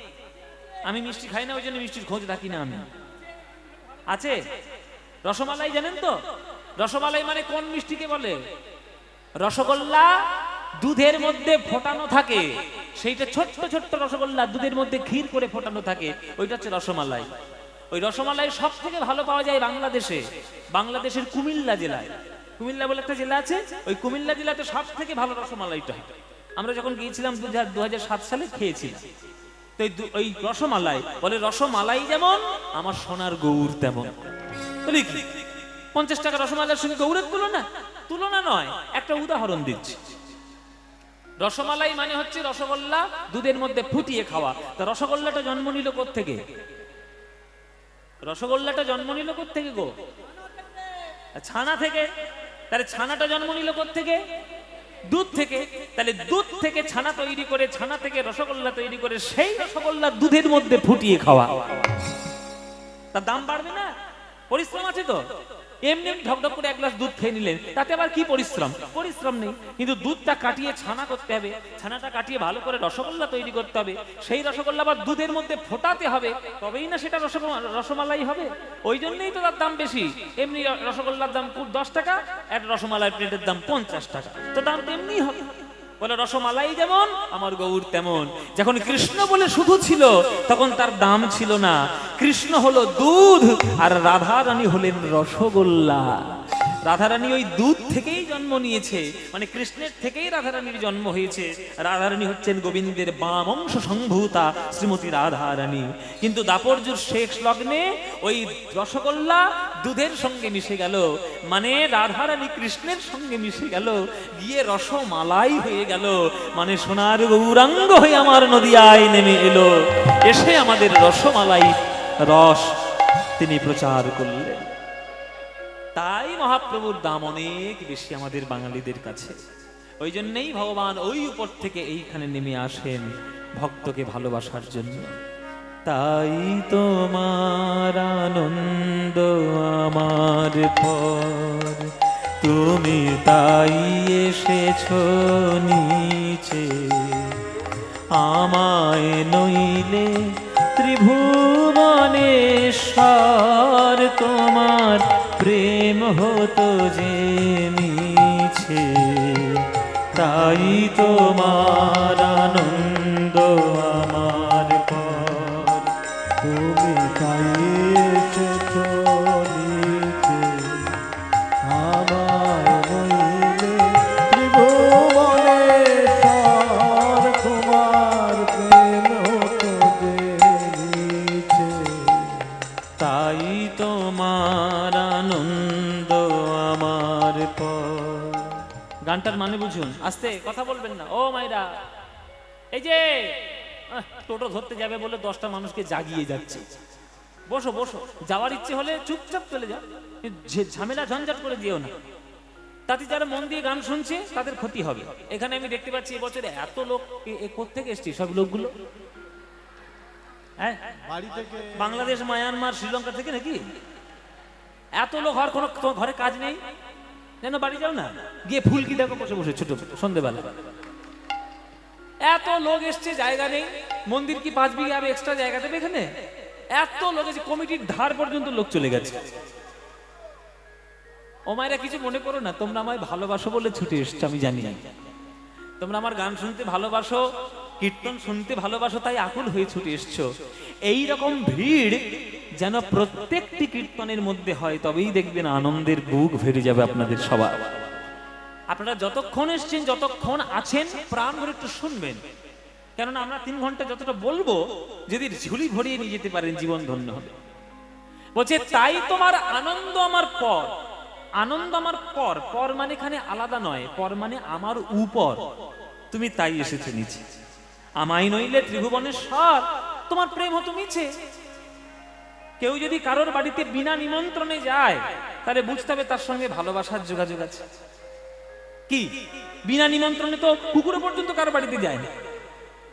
আমি মিষ্টি খাই না, ওই জন্য মিষ্টির খোঁজ রাখি না আমি। আছে রসমালাই, জানেন তো? রসমালাই মানে কোন মিষ্টিকে বলে? রসগোল্লা দুধের মধ্যে ফোটানো থাকে, সেইটা ছোট্ট ছোট্ট রসগোল্লা দুধের মধ্যে ক্ষীর করে ফোটানো থাকে, ওইটা হচ্ছে রসমালাই। ওই রসমালাই সব থেকে ভালো পাওয়া যায় বাংলাদেশে, বাংলাদেশের কুমিল্লা জেলায়। কুমিল্লা বলে একটা জেলা আছে, ওই কুমিল্লা জেলাতে সব থেকে ভালো রসমালাইটা হয়। আমরা যখন গিয়েছিলাম 2007 সালে খেয়েছিলাম। তো ওই রসমালাই বলে, রসমালাই যেমন আমার সোনার গৌর তেমন। বলি কি 50 টাকা রসমালাইয়ের সঙ্গে গৌরের তুলনা? তুলনা নয়, একটা উদাহরণ দিচ্ছি। রসমালাই মানে হচ্ছে রসগোল্লা দুধের মধ্যে ফুটিয়ে খাওয়া। তা রসগোল্লাটা জন্ম নিল কোত্থেকে? রসগোল্লাটা জন্ম নিল কোত্থেকে গো? ছানা থেকে। তাহলে ছানাটা জন্ম নিল কোত্থেকে? দুধ থেকে। তাহলে দুধ থেকে ছানা তৈরি করে, ছানা থেকে রসগোল্লা তৈরি করে, সেই রসগোল্লা দুধের মধ্যে ফুটিয়ে খাওয়া, তার দাম বাড়বে না? পরিশ্রম আছে তো? এমনি ঢকঢক করে এক গ্লাস দুধ খেয়ে নিলেন, তাতে আবার কি পরিশ্রম? পরিশ্রম নেই। কিন্তু দুধটা কাটিয়ে ছানা করতে হবে, ছানাটা কাটিয়ে ভালো করে রসগোল্লা তৈরি করতে হবে, সেই রসগোল্লা আবার দুধের মধ্যে ফোটাতে হবে, তবেই না সেটা রসমালাই হবে। ওই জন্যই তো তার দাম বেশি। এমনি রসগোল্লার দাম 10 টাকা, এক রসমালাই প্লেটের দাম 50 টাকা, তো দাম তেমনি হবে। বলে রসমালাই যেমন আমার গৌর তেমন। যখন কৃষ্ণ বলে শুধু ছিল তখন তার দাম ছিল না। কৃষ্ণ হলো দুধ আর রাধারানী হলেন রসগোল্লা। রাধারানী ওই দুধ থেকেই জন্ম নিয়েছে, মানে কৃষ্ণের থেকেই রাধারানীর জন্ম হয়েছে। রাধারানী হচ্ছেন গোবিন্দের বাম অংশ সম্ভূতা শ্রীমতী রাধারানী। কিন্তু দাপরজুর শেষ লগ্নে ওই রসগোল্লা দুধের সঙ্গে মিশে গেল, মানে রাধারানী কৃষ্ণের সঙ্গে মিশে গেল, গিয়ে রসমালাই হয়ে গেল, মানে সোনার গৌরাঙ্গ হয়ে আমার নদিয়ায় নেমে এলো, এসে আমাদের রসমালাই রস তিনি প্রচার করলেন। তাই মহাপ্রভুর দাম অনেক বেশি আমাদের বাঙালিদের কাছে। ওই জন্যই ভগবান ওই উপর থেকে এইখানে নেমে আসেন ভক্তকে ভালোবাসার জন্য। তাই তোমার আনন্দ আমার পর, তুমি তাই এসেছো নিচে, আমায় নইলে ত্রিভুবনেশ্বর তোমার প্রেম হতো যে মিছে। তাই তোমার আনন্দ আমার পর, তুমি তাই এসেছো নিচে, আমার নইলে ত্রিভুবনেশ্বর তোমার প্রেম হতো যে নিচে। তাই তোমার আনন্দ আমার পর। গানটার মানে বুঝুন, আস্তে কথা বলবেন না ও মাইরা। এই যে টোটো ধরতে যাবে বলে 10টা মানুষকে জাগিয়ে যাচ্ছে, বসো বসো, যাওয়ার ইচ্ছে হলে চুপচাপ চলে যাও, ঝামেলা ঝঞ্ঝাট করে যেও না। তাতে যারা মন দিয়ে গান শুনছে তাদের ক্ষতি হবে। এখানে আমি দেখতে পাচ্ছি এবছরে এত লোক, কোত্থেকে এসছে সব লোকগুলো? হ্যাঁ, বাড়ি থেকে, বাংলাদেশ, মায়ানমার, শ্রীলঙ্কা থেকে নাকি? এত লোক হওয়ার কোনো ঘরে কাজ নেই, যেন বাড়ি যাও না, গিয়ে ফুলকি দেখো বসে বসে ছোট সন্ধ্যেবেলা। এত লোক এসছে, জায়গা নেই। মন্দির কি 5 বিঘা আরো এক্সট্রা জায়গা দেবে এখানে? এত লোক এসে কমিটির ধার পর্যন্ত লোক চলে গেছে। ও মায়েরা কিছু মনে করো না, তোমরা আমায় ভালোবাসো বলে ছুটে এসছো, আমি জানি না। তোমরা আমার গান শুনতে ভালোবাসো, কীর্তন শুনতে ভালোবাসো, তাই আকুল হয়ে ছুটে এসছো। এই রকম ভিড় যেন প্রত্যেকটি কীর্তনের মধ্যে হয়, তবেই দেখবেন আনন্দের বুক ভরে যাবে আপনাদের সবার। আপনারা যতক্ষণ এসছেন, যতক্ষণ আছেন, প্রাণ ভরে একটু শুনবেন, কেননা আমরা 3 ঘন্টা যতটা বলবো, যদি ঝুলি ভরিয়ে নিয়ে যেতে পারেন জীবন ধন্য হবে। বলছে তাই তোমার আনন্দ আমার পর। আনন্দ আমার পর, পর মানে এখানে আলাদা নয়, পর মানে আমার উপর, তুমি তাই এসেছো নিচে। আমায় নইলে ত্রিভুবনেশ্বর তোমার প্রেম হতো মিছে। কেউ যদি কারোর বাড়িতে বিনা নিমন্ত্রণে যায় তাহলে বুঝতে হবে তার সঙ্গে ভালোবাসার যোগাযোগ আছে। কি বিনা নিমন্ত্রণে তো কুকুরও পর্যন্ত কারোর বাড়িতে যায় না।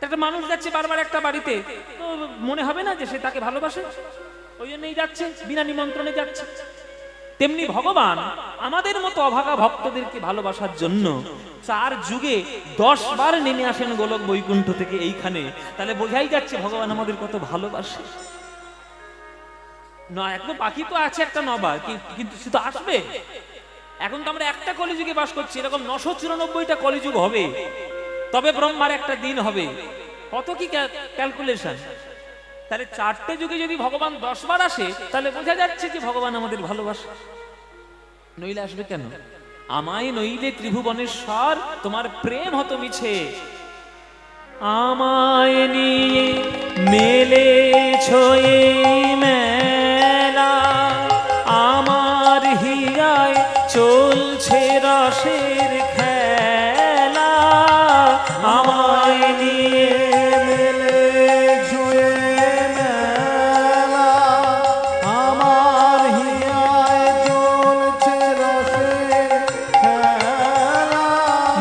একটা মানুষ যাচ্ছে বারবার একটা বাড়িতে, তো মনে হবে না যে সে তাকে ভালোবাসে? ওই জন্যই যাচ্ছে, বিনা নিমন্ত্রণে যাচ্ছে। তেমনি ভগবান আমাদের মতো অভাগা ভক্তদেরকে ভালোবাসার জন্য 4 যুগে 10 বার নেমে আসেন গোলক বৈকুণ্ঠ থেকে এইখানে। তাহলে বোঝাই যাচ্ছে ভগবান আমাদের কত ভালোবাসে। না একদম বাকি তো আছে একটা 9 বার, কিন্তু সে তো আসবে। এখন তো আমরা একটা কলিযুগে বাস করছি, এরকম 994টা কলিযুগ হবে, তবে ব্রহ্মার একটা দিন হবে। কত কি ক্যালকুলেশন। তাহলে 4টে যুগে যদি ভগবান 10 বার আসে তাহলে বোঝা যাচ্ছে যে ভগবান আমাদের ভালোবাসে। নইলে আসবে কেন? আমায় নইলে ত্রিভুবনেশ্বর তোমার প্রেম হতো মিছে। আমায় নিয়ে মেলেছ এই মেলা, আমার হিয়ায় চলছে রসের খেলা। আমায় নিয়ে মেলেছ এই মেলা, আমার হিয়ায় চলছে রসের খেলা।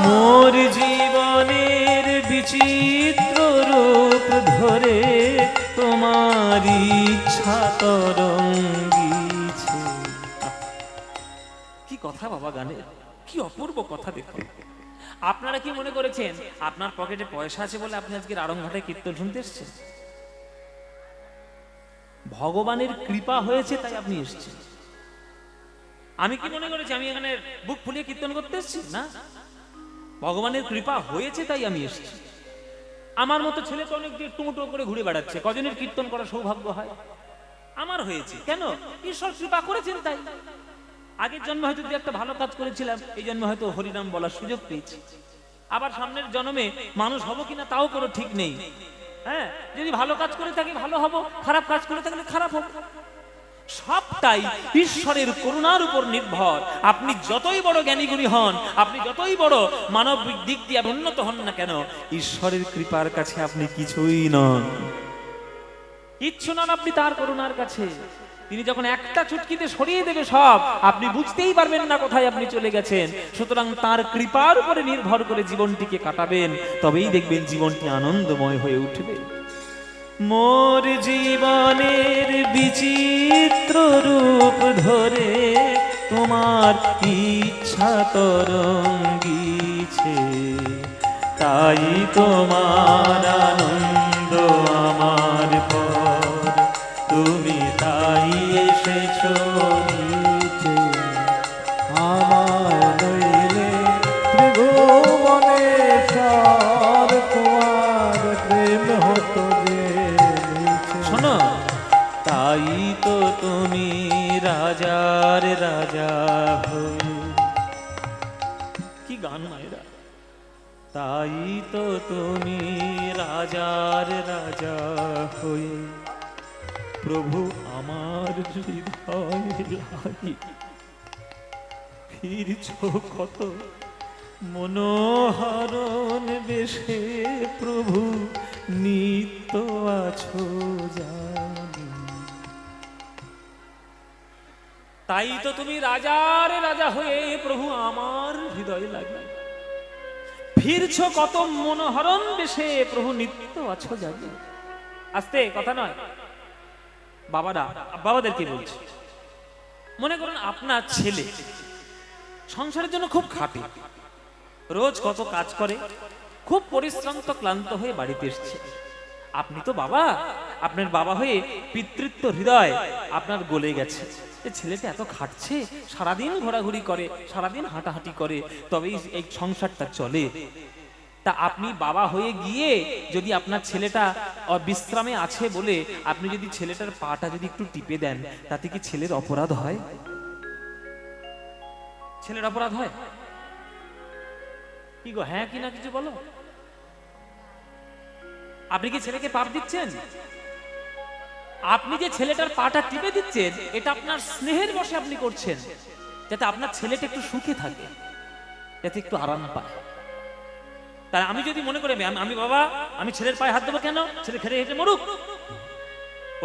মোর জীবনের বিচিত্র রূপ ধরে তোমার ইচ্ছা তরঙ্গিছে। কি কথা বাবা গানের, কি অপূর্ব কথা দেখুন। আপনারা কি মনে করেছেন আপনার পকেটে পয়সা আছে বলে আপনি আজকে আড়ংঘাটায় কীর্তন শুনতে এসেছেন? ভগবানের কৃপা হয়েছে তাই আপনি এসেছেন। আমি কি মনে করেছি আমি এখানে বুক ফুলিয়ে কীর্তন করতে এসেছি? না, ভগবানের কৃপা হয়েছে তাই আমি এসেছি। আমার মতো ছেলে তো অনেক দিয়ে টুমুটো করে ঘুরে বেড়াচ্ছে, কজনের কীর্তন করার সৌভাগ্য হয়? আমার হয়েছে কেন? ঈশ্বর কৃপা করেছেন তাই। আগের জন্মে হয়তো দু একটা ভালো কাজ করেছিলাম, এই জন্মে হয়তো হরিনাম বলার সুযোগ পেয়েছি। আবার সামনের জন্মে মানুষ হব কিনা তাও কোনো ঠিক নেই। হ্যাঁ, যদি ভালো কাজ করে থাকি ভালো হব, খারাপ কাজ করে থাকলে খারাপ হব। সবটাই ঈশ্বরের করুণার উপর নির্ভর। আপনি যতই বড় জ্ঞানীগুণী হন, আপনি যতই বড় মানবিক দিক দিয়ে উন্নত হন না কেন, ঈশ্বরের কৃপার কাছে আপনি কিছুই নন। কিচ্ছু নন আপনি তার করুণার কাছে। তিনি যখন একটা চুটকিতে সরিয়ে দেবে সব, আপনি বুঝতেই পারবেন না কোথায় আপনি চলে গেছেন। সুতরাং তার কৃপার উপরে নির্ভর করে জীবনটিকে কাটাবেন, তবেই দেখবেন জীবনটি আনন্দময় হয়ে উঠবে। মোর জীবনের বিচিত্র রূপ ধরে তোমার ইচ্ছা তরঙ্গিছে, তাই তোমার আনন্দ আমার পর, তুমি তাই এসেছো নিচে। আমার নইলে ত্রিভুবনেশ্বর তোমার প্রেম হতো যে মিছে। শোনো, তাই তো তুমি রাজার রাজা হয়ে, কি গান মায়েরা, তাই তো তুমি রাজার রাজা হয়ে প্রভু আমার হৃদয় লাগি ফিরছ কত মনোহরণ বেশে, প্রভু নিত্য আছো জানি। তাই তো তুমি রাজার রাজা হয়ে প্রভু আমার হৃদয় লাগে ফিরছ কত মনোহরণ বেশে, প্রভু নিত্য আছো জানি। আস্তে কথা নয় বাবারা, বাবাদেরকে বলছি, মনে করুন আপনার ছেলে সংসারের জন্য খুব খাটে, রোজ কত কাজ করে, খুব পরিশ্রান্ত ক্লান্ত হয়ে বাড়িতে এসছে। আপনি তো বাবা, আপনার বাবা হয়ে পিতৃত্ব হৃদয় আপনার গলে গেছে যে ছেলেটা এত খাটছে, সারাদিন ঘোরাঘুরি করে, সারাদিন হাঁটাহাঁটি করে, তবেই এই সংসারটা চলে। তা আপনি বাবা হয়ে গিয়ে যদি আপনার ছেলেটা বিশ্রামে আছে বলে আপনি যদি ছেলেটার পাটা যদি একটু টিপে দেন, তাতে কি ছেলের অপরাধ হয়? ছেলের অপরাধ হয়? কি গো, হ্যাঁ কি না কিছু বলো। আপনি কি ছেলেকে পাপ দিচ্ছেন? আপনি যে ছেলেটার পাটা টিপে দিচ্ছেন, এটা আপনার স্নেহের বশে আপনি করছেন, যাতে আপনার ছেলেটা একটু সুখে থাকে, যাতে একটু আরাম পায়। তাই আমি যদি মনে করি আমি বাবা, আমি ছেলের পায়ে হাত দেবো কেন, ছেলে খেলে হেঁটে মরুক,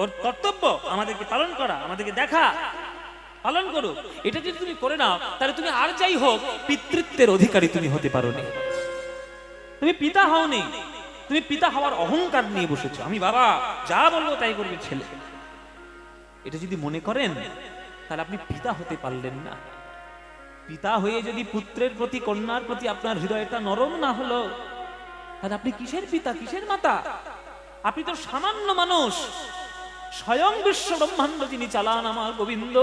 ওর কর্তব্য আমাদেরকে পালন করা, আমাদেরকে দেখা, পালন করো। এটা যদি তুমি করে নাও, তাহলে তুমি আর যাই হোক পিতৃত্বের অধিকারী তুমি হতে পারো না। তুমি পিতা হওনি, তুমি পিতা হওয়ার অহংকার নিয়ে বসেছো। আমি বাবা, যা বলবো তাই করবে ছেলে। এটা যদি মনে করেন, তাহলে আপনি পিতা হতে পারলেন না। পিতা হয়ে যদি পুত্রের প্রতি, কন্যার প্রতি আপনার হৃদয়টা নরম না হলো, তাহলে আপনি কিসের পিতা, কিসের মাতা? আপনি তো সামান্য মানুষ। স্বয়ং বিশ্ব ব্রহ্মাণ্ড যিনি চালান, আমার গোবিন্দ,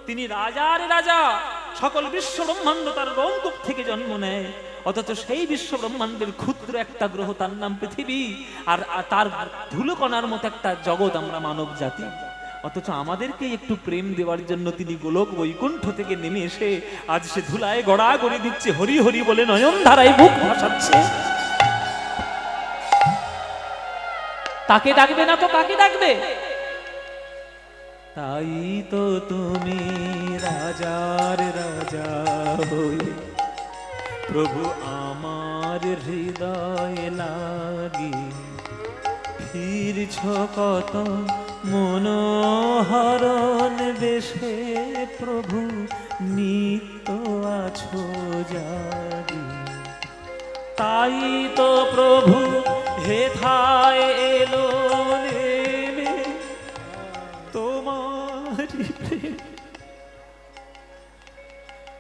তিনি রাজার রাজা। সকল বিশ্ব ব্রহ্মাণ্ড তার রোমকূপ থেকে জন্ম নেয়, অথচ সেই বিশ্ব ব্রহ্মাণ্ডের ক্ষুদ্র একটা গ্রহ, তার নাম পৃথিবী, আর তার ধুলোকণার মতো একটা জগৎ আমরা মানব জাতি। অথচ আমাদেরকে একটু প্রেম দেওয়ার জন্য তিনি গোলক বৈকুণ্ঠ থেকে নেমে এসে আজ সে ধুলায় গড়াগড়ি দিচ্ছে, হরি হরি বলে নয়ন ধারায় বুক ভাসাচ্ছে। তাকে ডাকবে না তো কাকে ডাকবে? তাই তো তুমি রাজার রাজা হয়ে প্রভু আমার হৃদয় লাগি ফিরছ কত মনোহরণ বেশে, প্রভু নিত্য আছো জাগি। তাই তো প্রভু হেথায় এলো নেমে তোমারি প্রেম,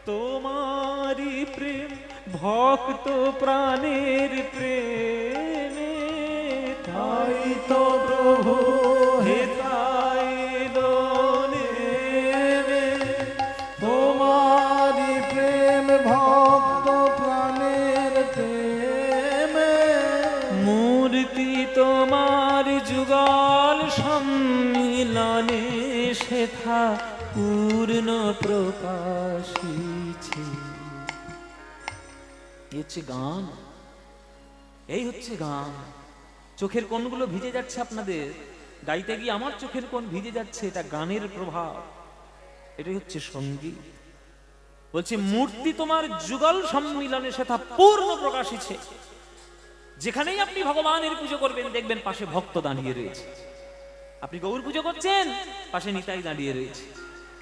তোমারি প্রেম ভক্ত প্রাণের প্রেমে। তাই তো প্রভু হেথায় এলো নেমে তোমারি প্রেম ভক্ত প্রাণের প্রেমে। মূর্তি তোমার যুগল সম্মিলনে সেথা পূর্ণ প্রকাশিছে। এই হচ্ছে গান, এই হচ্ছে গান। চোখের কোণগুলো ভিজে যাচ্ছে আপনাদের, গাইতে গিয়ে আমার চোখের কোণ ভিজে যাচ্ছে, এটা গানের প্রভাব, এটাই হচ্ছে সঙ্গীত। বলছে মূর্তি তোমার যুগল সম্মিলনে সেথা পূর্ণ প্রকাশিছে। যেখানেই আপনি ভগবানের পুজো করবেন, দেখবেন পাশে ভক্ত দাঁড়িয়ে রয়েছে। আপনি গৌর পুজো করছেন, পাশে নিতাই দাঁড়িয়ে রয়েছে।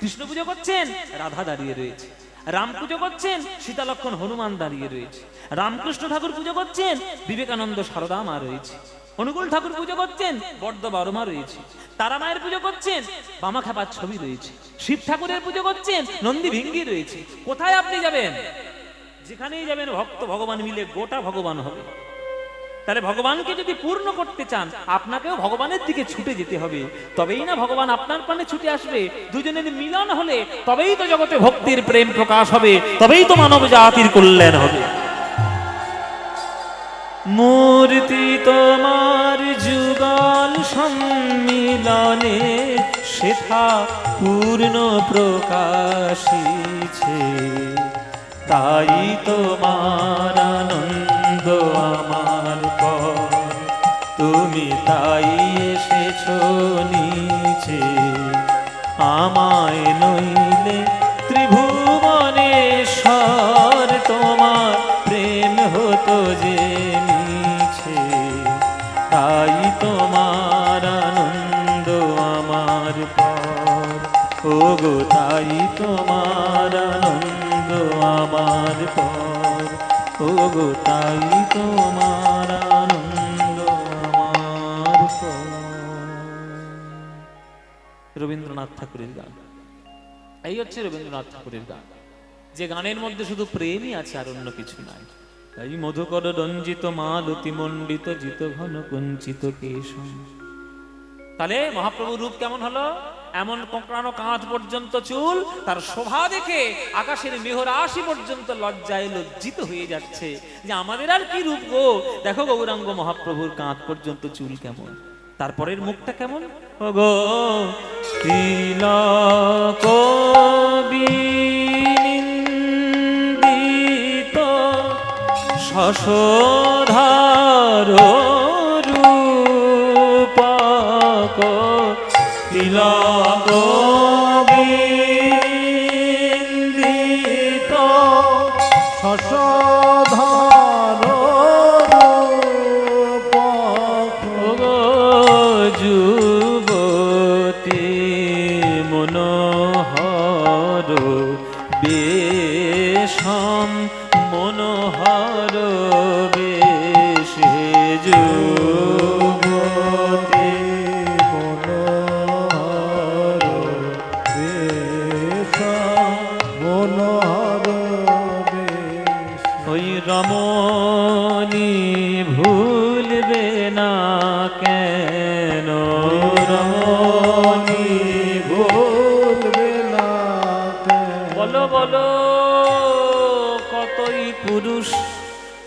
কৃষ্ণ পুজো করছেন, রাধা দাঁড়িয়ে রয়েছে। রাম পুজো করছেন, সীতা লক্ষ্মণ হনুমান দাঁড়িয়ে রয়েছে। রামকৃষ্ণ ঠাকুর পুজো করছেন, বিবেকানন্দ সারদা মা রয়েছে। অনুকূল ঠাকুর পুজো করছেন, বর্দ বারমা রয়েছে। তারা মায়ের পুজো করছেন, বামা খাপার ছবি রয়েছে। শিব ঠাকুরের পুজো করছেন, নন্দী ভিঙ্গি রয়েছে। কোথায় আপনি যাবেন? যেখানেই যাবেন ভক্ত ভগবান মিলে গোটা ভগবান হবে। তাহলে ভগবানকে যদি পূর্ণ করতে চান, আপনাকেও ভগবানের দিকে ছুটে যেতে হবে, তবেই না ভগবান আপনার প্রাণে ছুটে আসবে। দুজনের মিলন হলে তবেই তো জগতে ভক্তির প্রেম প্রকাশ হবে, তবেই তো মানব জাতির কল্যাণ হবে। মূর্তি তোমার যুগল সম্মিলনে সেথা পূর্ণ প্রকাশিছে। তাই তোমার আনন্দ আমার পর, তুমি তাই এসেছো নিচে। আমায় নইলে ত্রিভুবনেশ্বর, তোমার প্রেম হতো যে মিছে। তাই তোমার আনন্দ আমার পর, ওগো তাই তোমার আনন্দ আমার পর, ওগো তাই তোমার আনন্দ আমার পর। রবীন্দ্রনাথ ঠাকুরের গান, এই হচ্ছে রবীন্দ্রনাথ ঠাকুরের গান, যে গানের মধ্যে শুধু প্রেমই আছে আর অন্য কিছু নাই। তাই মধুকর রঞ্জিত মালতি মণ্ডিত জিত ঘন কুঞ্চিত কেশম। তাহলে মহাপ্রভুর রূপ কেমন হলো? এমন কোঁকড়ানো কাঁধ পর্যন্ত চুল, তার শোভা দেখে আকাশের মেহরাশি পর্যন্ত লজ্জায় লজ্জিত হয়ে যাচ্ছে যে আমাদের আর কি রূপ গো, দেখো গৌরাঙ্গ মহাপ্রভুর কাঁধ পর্যন্ত চুল কেমন, তারপরের মুখটা কেমন। ও গো তিলক বিনিন্দিত শশধর রূপক, তিলক বিনিন্দিত শশধর রূপক, যুব মনোহর বেশম মনোহর বেশে যুবতী মনোহর বেশ মনোহর বেশ ওই রমণী ভুলবে না কেন রমণী ভুলবে না বলো বলো কতই পুরুষ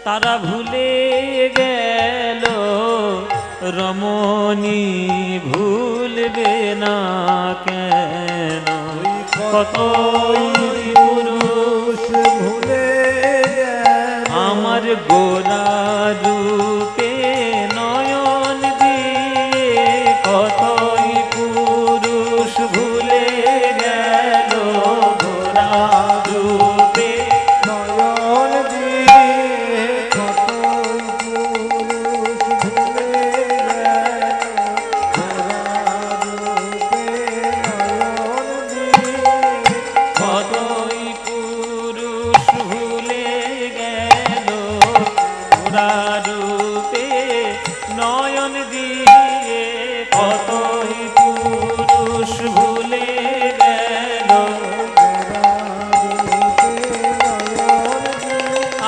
তারা ভুলে গেল রমণী ভুলবে না কেন কতই পুরুষ ভুলে আমার গোরা রূপে নয়ন দিয়ে কতই পুরুষ ভুলে গেল গোরা রূপে নয়ন দিয়ে কতই পুরুষ ভুলে গেল ঘোড়া রূপে নয়ন দিয়ে কতই পুরুষ ভুলে গেল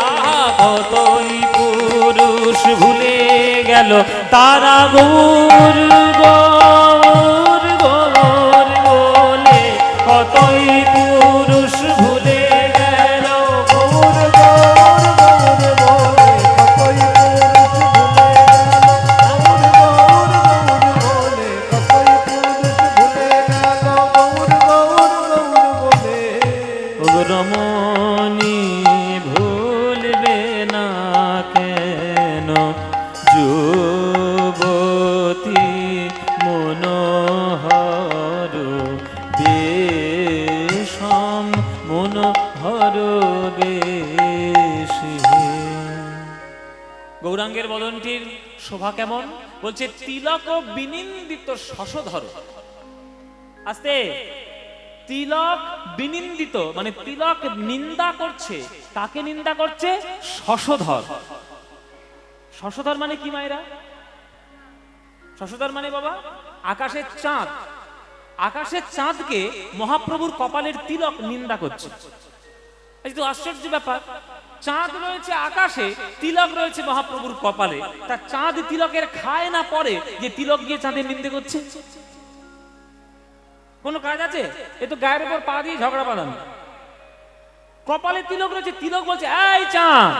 আহা কতই পুরুষ ভুলে গেল তারা গৌর গৌর গৌর বলে কতই পুরুষ ভুলে গেল গৌর গৌর গৌর বলে কতই পুরুষ ভুলে গেল গৌর গৌর গৌর বলে কতই পুরুষ ভুলে গেল গৌর গৌর গৌর বলে রমণী ভুলবে না কেন যুবতী মনোহর বেশম মনোহর বেশ গৌরাঙ্গের বদনটির শোভা কেমন বলছে তিলক ও বিনিন্দিত শশধর আস্তে তিলক বিনিন্দিত মানে তিলক নিন্দা করছে কাকে নিন্দা করছে শশধর শশধর মানে কি মায়েরা শশধর মানে বাবা আকাশের চাঁদ আকাশের চাঁদকে মহাপ্রভুর কপালের তিলক নিন্দা করছে এই তো আশ্চর্য ব্যাপার চাঁদ রয়েছে আকাশে তিলক রয়েছে মহাপ্রভুর কপালে তা চাঁদ তিলকের খায় না পরে যে তিলক গিয়ে চাঁদের নিন্দে করছে কোনো কাজ আছে এ তো গায়ের উপর পা দিয়ে ঝগড়া বাঁধানো কপালে তিলক রয়েছে তিলক বলছে এই চাঁদ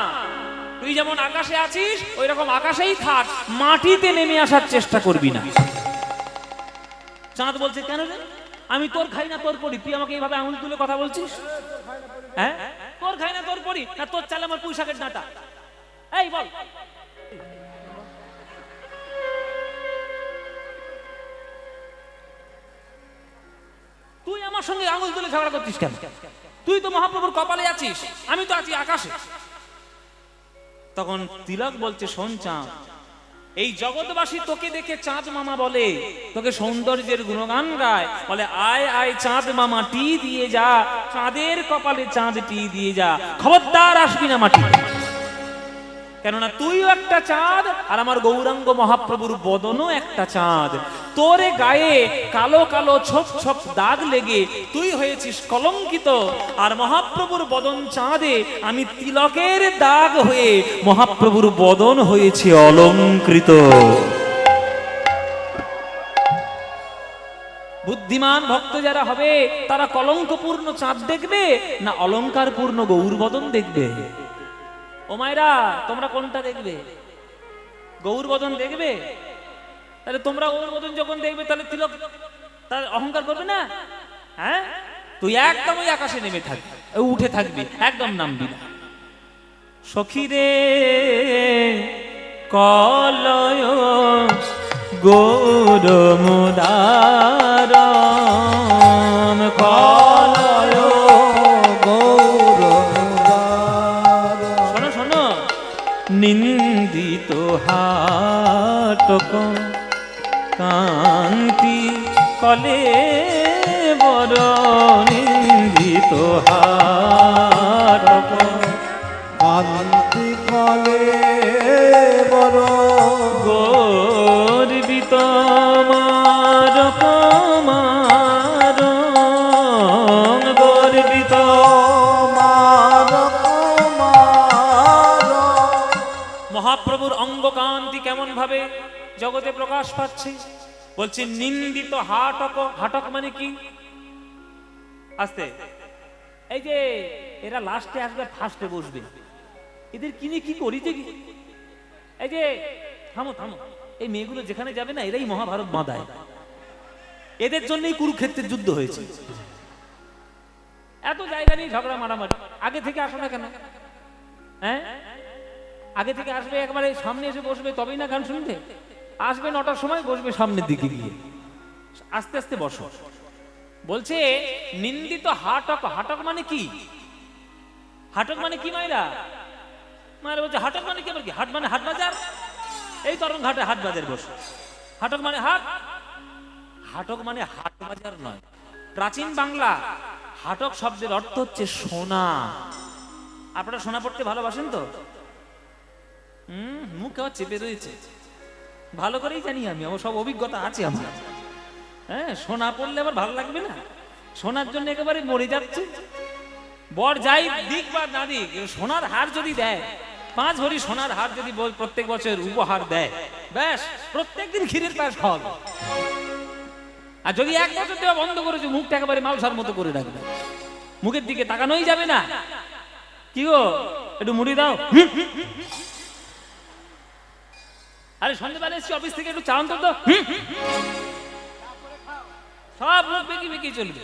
তুই যেমন আকাশে আছিস ওই রকম আকাশেই থাক মাটিতে নেমে আসার চেষ্টা করবি না চাঁদ বলছে কেন রে আমি তোর খাই না তোর পড়ি তুই আমাকে এইভাবে আঙুল তুলে কথা বলছিস হ্যাঁ তোর খাই না তোর পড়ি না তোর চালে আমার পুঁই শাকের ডাঁটা এই বল তুই আমার সঙ্গে আঙুল তুলে ঝগড়া করছিস কেন তুই তো মহাপ্রভুর কপালে আছিস আমি তো আছি আকাশে তখন তিলক বলছে শোন চাঁদ এই জগৎবাসী তোকে দেখে চাঁদ মামা বলে তোকে সৌন্দর্যের গুণগান গায় বলে আয় আয় চাঁদ মামা টি দিয়ে যা চাঁদের কপালে চাঁদ টি দিয়ে যা খবরদার আসবি না মাটি কেননা তুইও একটা চাঁদ আর আমার গৌরাঙ্গ মহাপ্রভুর বদনও একটা চাঁদ তোরে গায়ে কালো কালো ছোপ ছোপ দাগ লেগে তুই হয়েছিস কলঙ্কিত আর মহাপ্রভুর বদন চাঁদে আমি তিলকের দাগ হয়ে মহাপ্রভুর বদন হয়েছে অলঙ্কৃত বুদ্ধিমান ভক্ত যারা হবে তারা কলঙ্কপূর্ণ চাঁদ দেখবে না অলঙ্কারপূর্ণ গৌর বদন দেখবে ও মায়েরা তোমরা কোনটা দেখবে গৌর বদন দেখবে তাহলে তোমরা গৌর বদন যখন দেখবে তাহলে তিলক তার অহংকার করবে না হ্যাঁ তুই একদম ওই আকাশে নেমে থাকবি উঠে থাকবি একদম নামবি না সখী রে কলয় গৌর মুদারম কলয় গৌর শোনো শোনো নিন্দিত হাটক কান্তি কলে বড় নিন্দিত হাটক কান্তি কলে বড় গর্বিত মারক মারং গর্বিত মারক মারক। মহাপ্রভুর অঙ্গকান্তি কেমন ভাবে জগতে প্রকাশ পাচ্ছে। বলছে নিন্দিত হাটক। হাটক মানে কি? আস্তে, এই যে এরা লাস্টে আসবে ফার্স্টে বসবে, এদের কিনে কি করিতে কি? এই যে থামো থামো, এই মেয়েগুলো যেখানে যাবে না এরাই মহাভারত বাঁধায়। এদের জন্যই কুরুক্ষেত্রের যুদ্ধ হয়েছে। এত জায়গা নেই ঝগড়া মারামারি। আগে থেকে আসো না কেন? হ্যাঁ, আগে থেকে আসবে, একবারে সামনে এসে বসবে, তবেই না গান শুনবে। আসবে 9টার সময়, বসবে সামনের দিকে গিয়ে, আস্তে আস্তে বসো। বলছে নিন্দিত হাটক। হাটক মানে কি? হাটক মানে কি মাইরা? মায়েরা বলছে হাটক মানে কি? আবার কি? হাট মানে হাট বাজার। এই তরুণ ঘাটে হাট বাজার বসে। হাটক মানে হাট। হাটক মানে হাট বাজার নয়। প্রাচীন বাংলা হাটক শব্দের অর্থ হচ্ছে সোনা। আপনারা সোনা পড়তে ভালোবাসেন তো? মুখ আবার চেপে রয়েছে, ভালো করেই জানি আমি, আমার সব অভিজ্ঞতা আছে আমার। হ্যাঁ, সোনা পড়লে আবার ভালো লাগবে না? সোনার জন্য একেবারে মরে যাচ্ছে। বর যাই দিক বা না দিক, সোনার হার যদি দেয়, 5 ভরি সোনার হার যদি প্রত্যেক বছর উপহার দেয়, ব্যাস প্রত্যেকদিন ক্ষীরের পায়েস খাওয়াবে। আর যদি 1 বছর দেওয়া বন্ধ করেছে, মুখটা একেবারে মালসার মতো করে রাখবে, মুখের দিকে তাকানোই যাবে না। কি গো, একটু মুড়ি দাও। আরে সন্ধ্যেবেলা এসছি অফিস থেকে, একটু চা অন্তত দাও। সব মুখ বেঁকি বেঁকি চলবে,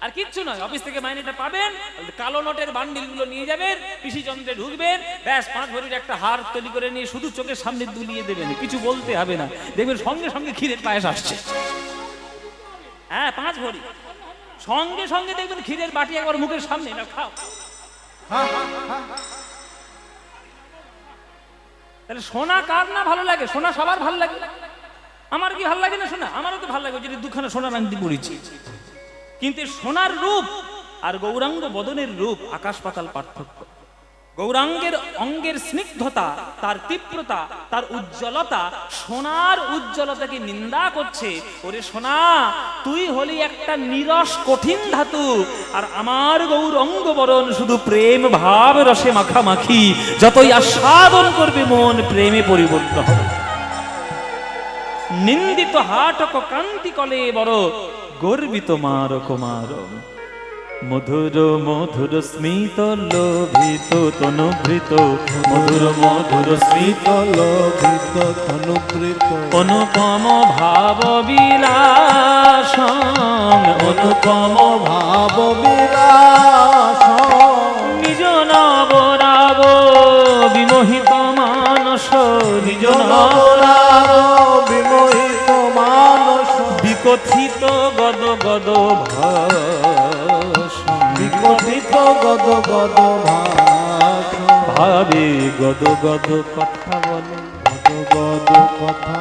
আর কিচ্ছু নয়। অফিস থেকে মাইনেটা পাবেন, কালো নোটের বান্ডিল গুলো নিয়ে যাবেন, কৃষি যন্ত্রে ঢুকবেন, ব্যাস 5 ভরির একটা হার তৈরি করে নিয়ে শুধু চোখের সামনে দুলিয়ে দেবেন, কিছু বলতে হবে না। দেখবেন সঙ্গে সঙ্গে ক্ষীরের পায়েস আসছে। হ্যাঁ, 5 ভরি সঙ্গে সঙ্গে দেখবেন ক্ষীরের বাটি একবার মুখের সামনে, না খাও। তাহলে সোনা কার না ভালো লাগে? সোনা সবার ভালো লাগে। আমার কি ভালো লাগে না সোনা? আমারও তো ভালো লাগে, যদি 2খানা সোনার আংটি পরেছি। কিন্তু সোনার রূপ আর গৌরাঙ্গ বদনের রূপ আকাশ পাতাল পার্থক্য। গৌরাঙ্গের অঙ্গের স্নিগ্ধতা, তার তীব্রতা, তার উজ্জ্বলতা সোনার উজ্জ্বলতাকে নিন্দা করছে। ওরে সোনা, তুই হলি একটা নিরস কঠিন ধাতু, আর আমার গৌরাঙ্গ বরণ শুধু প্রেম ভাব রসে মাখামাখি। যতই আস্বাদন করবে মন, প্রেমে পরিবর্তন হবে। নিন্দিত হাটক কান্তি কলে বড় গর্বিত মারক মার। মধুর মধুর স্মিত লোভিত তনুভৃত, মধুর মধুর স্মিত লোভিত তনুকৃত, অনুপম ভাব বিলাস, অনুপম ভাব বিলাস, নিজ নবরাগ বিমোহিত মানস, নিজ নবরাগ বিমোহিত মানস, বিকথিত গদ গদ ভাস, বিকথিত গদ গদ ভাস, ভাবে গদ গদ কথা বলে, গদ গদ কথা,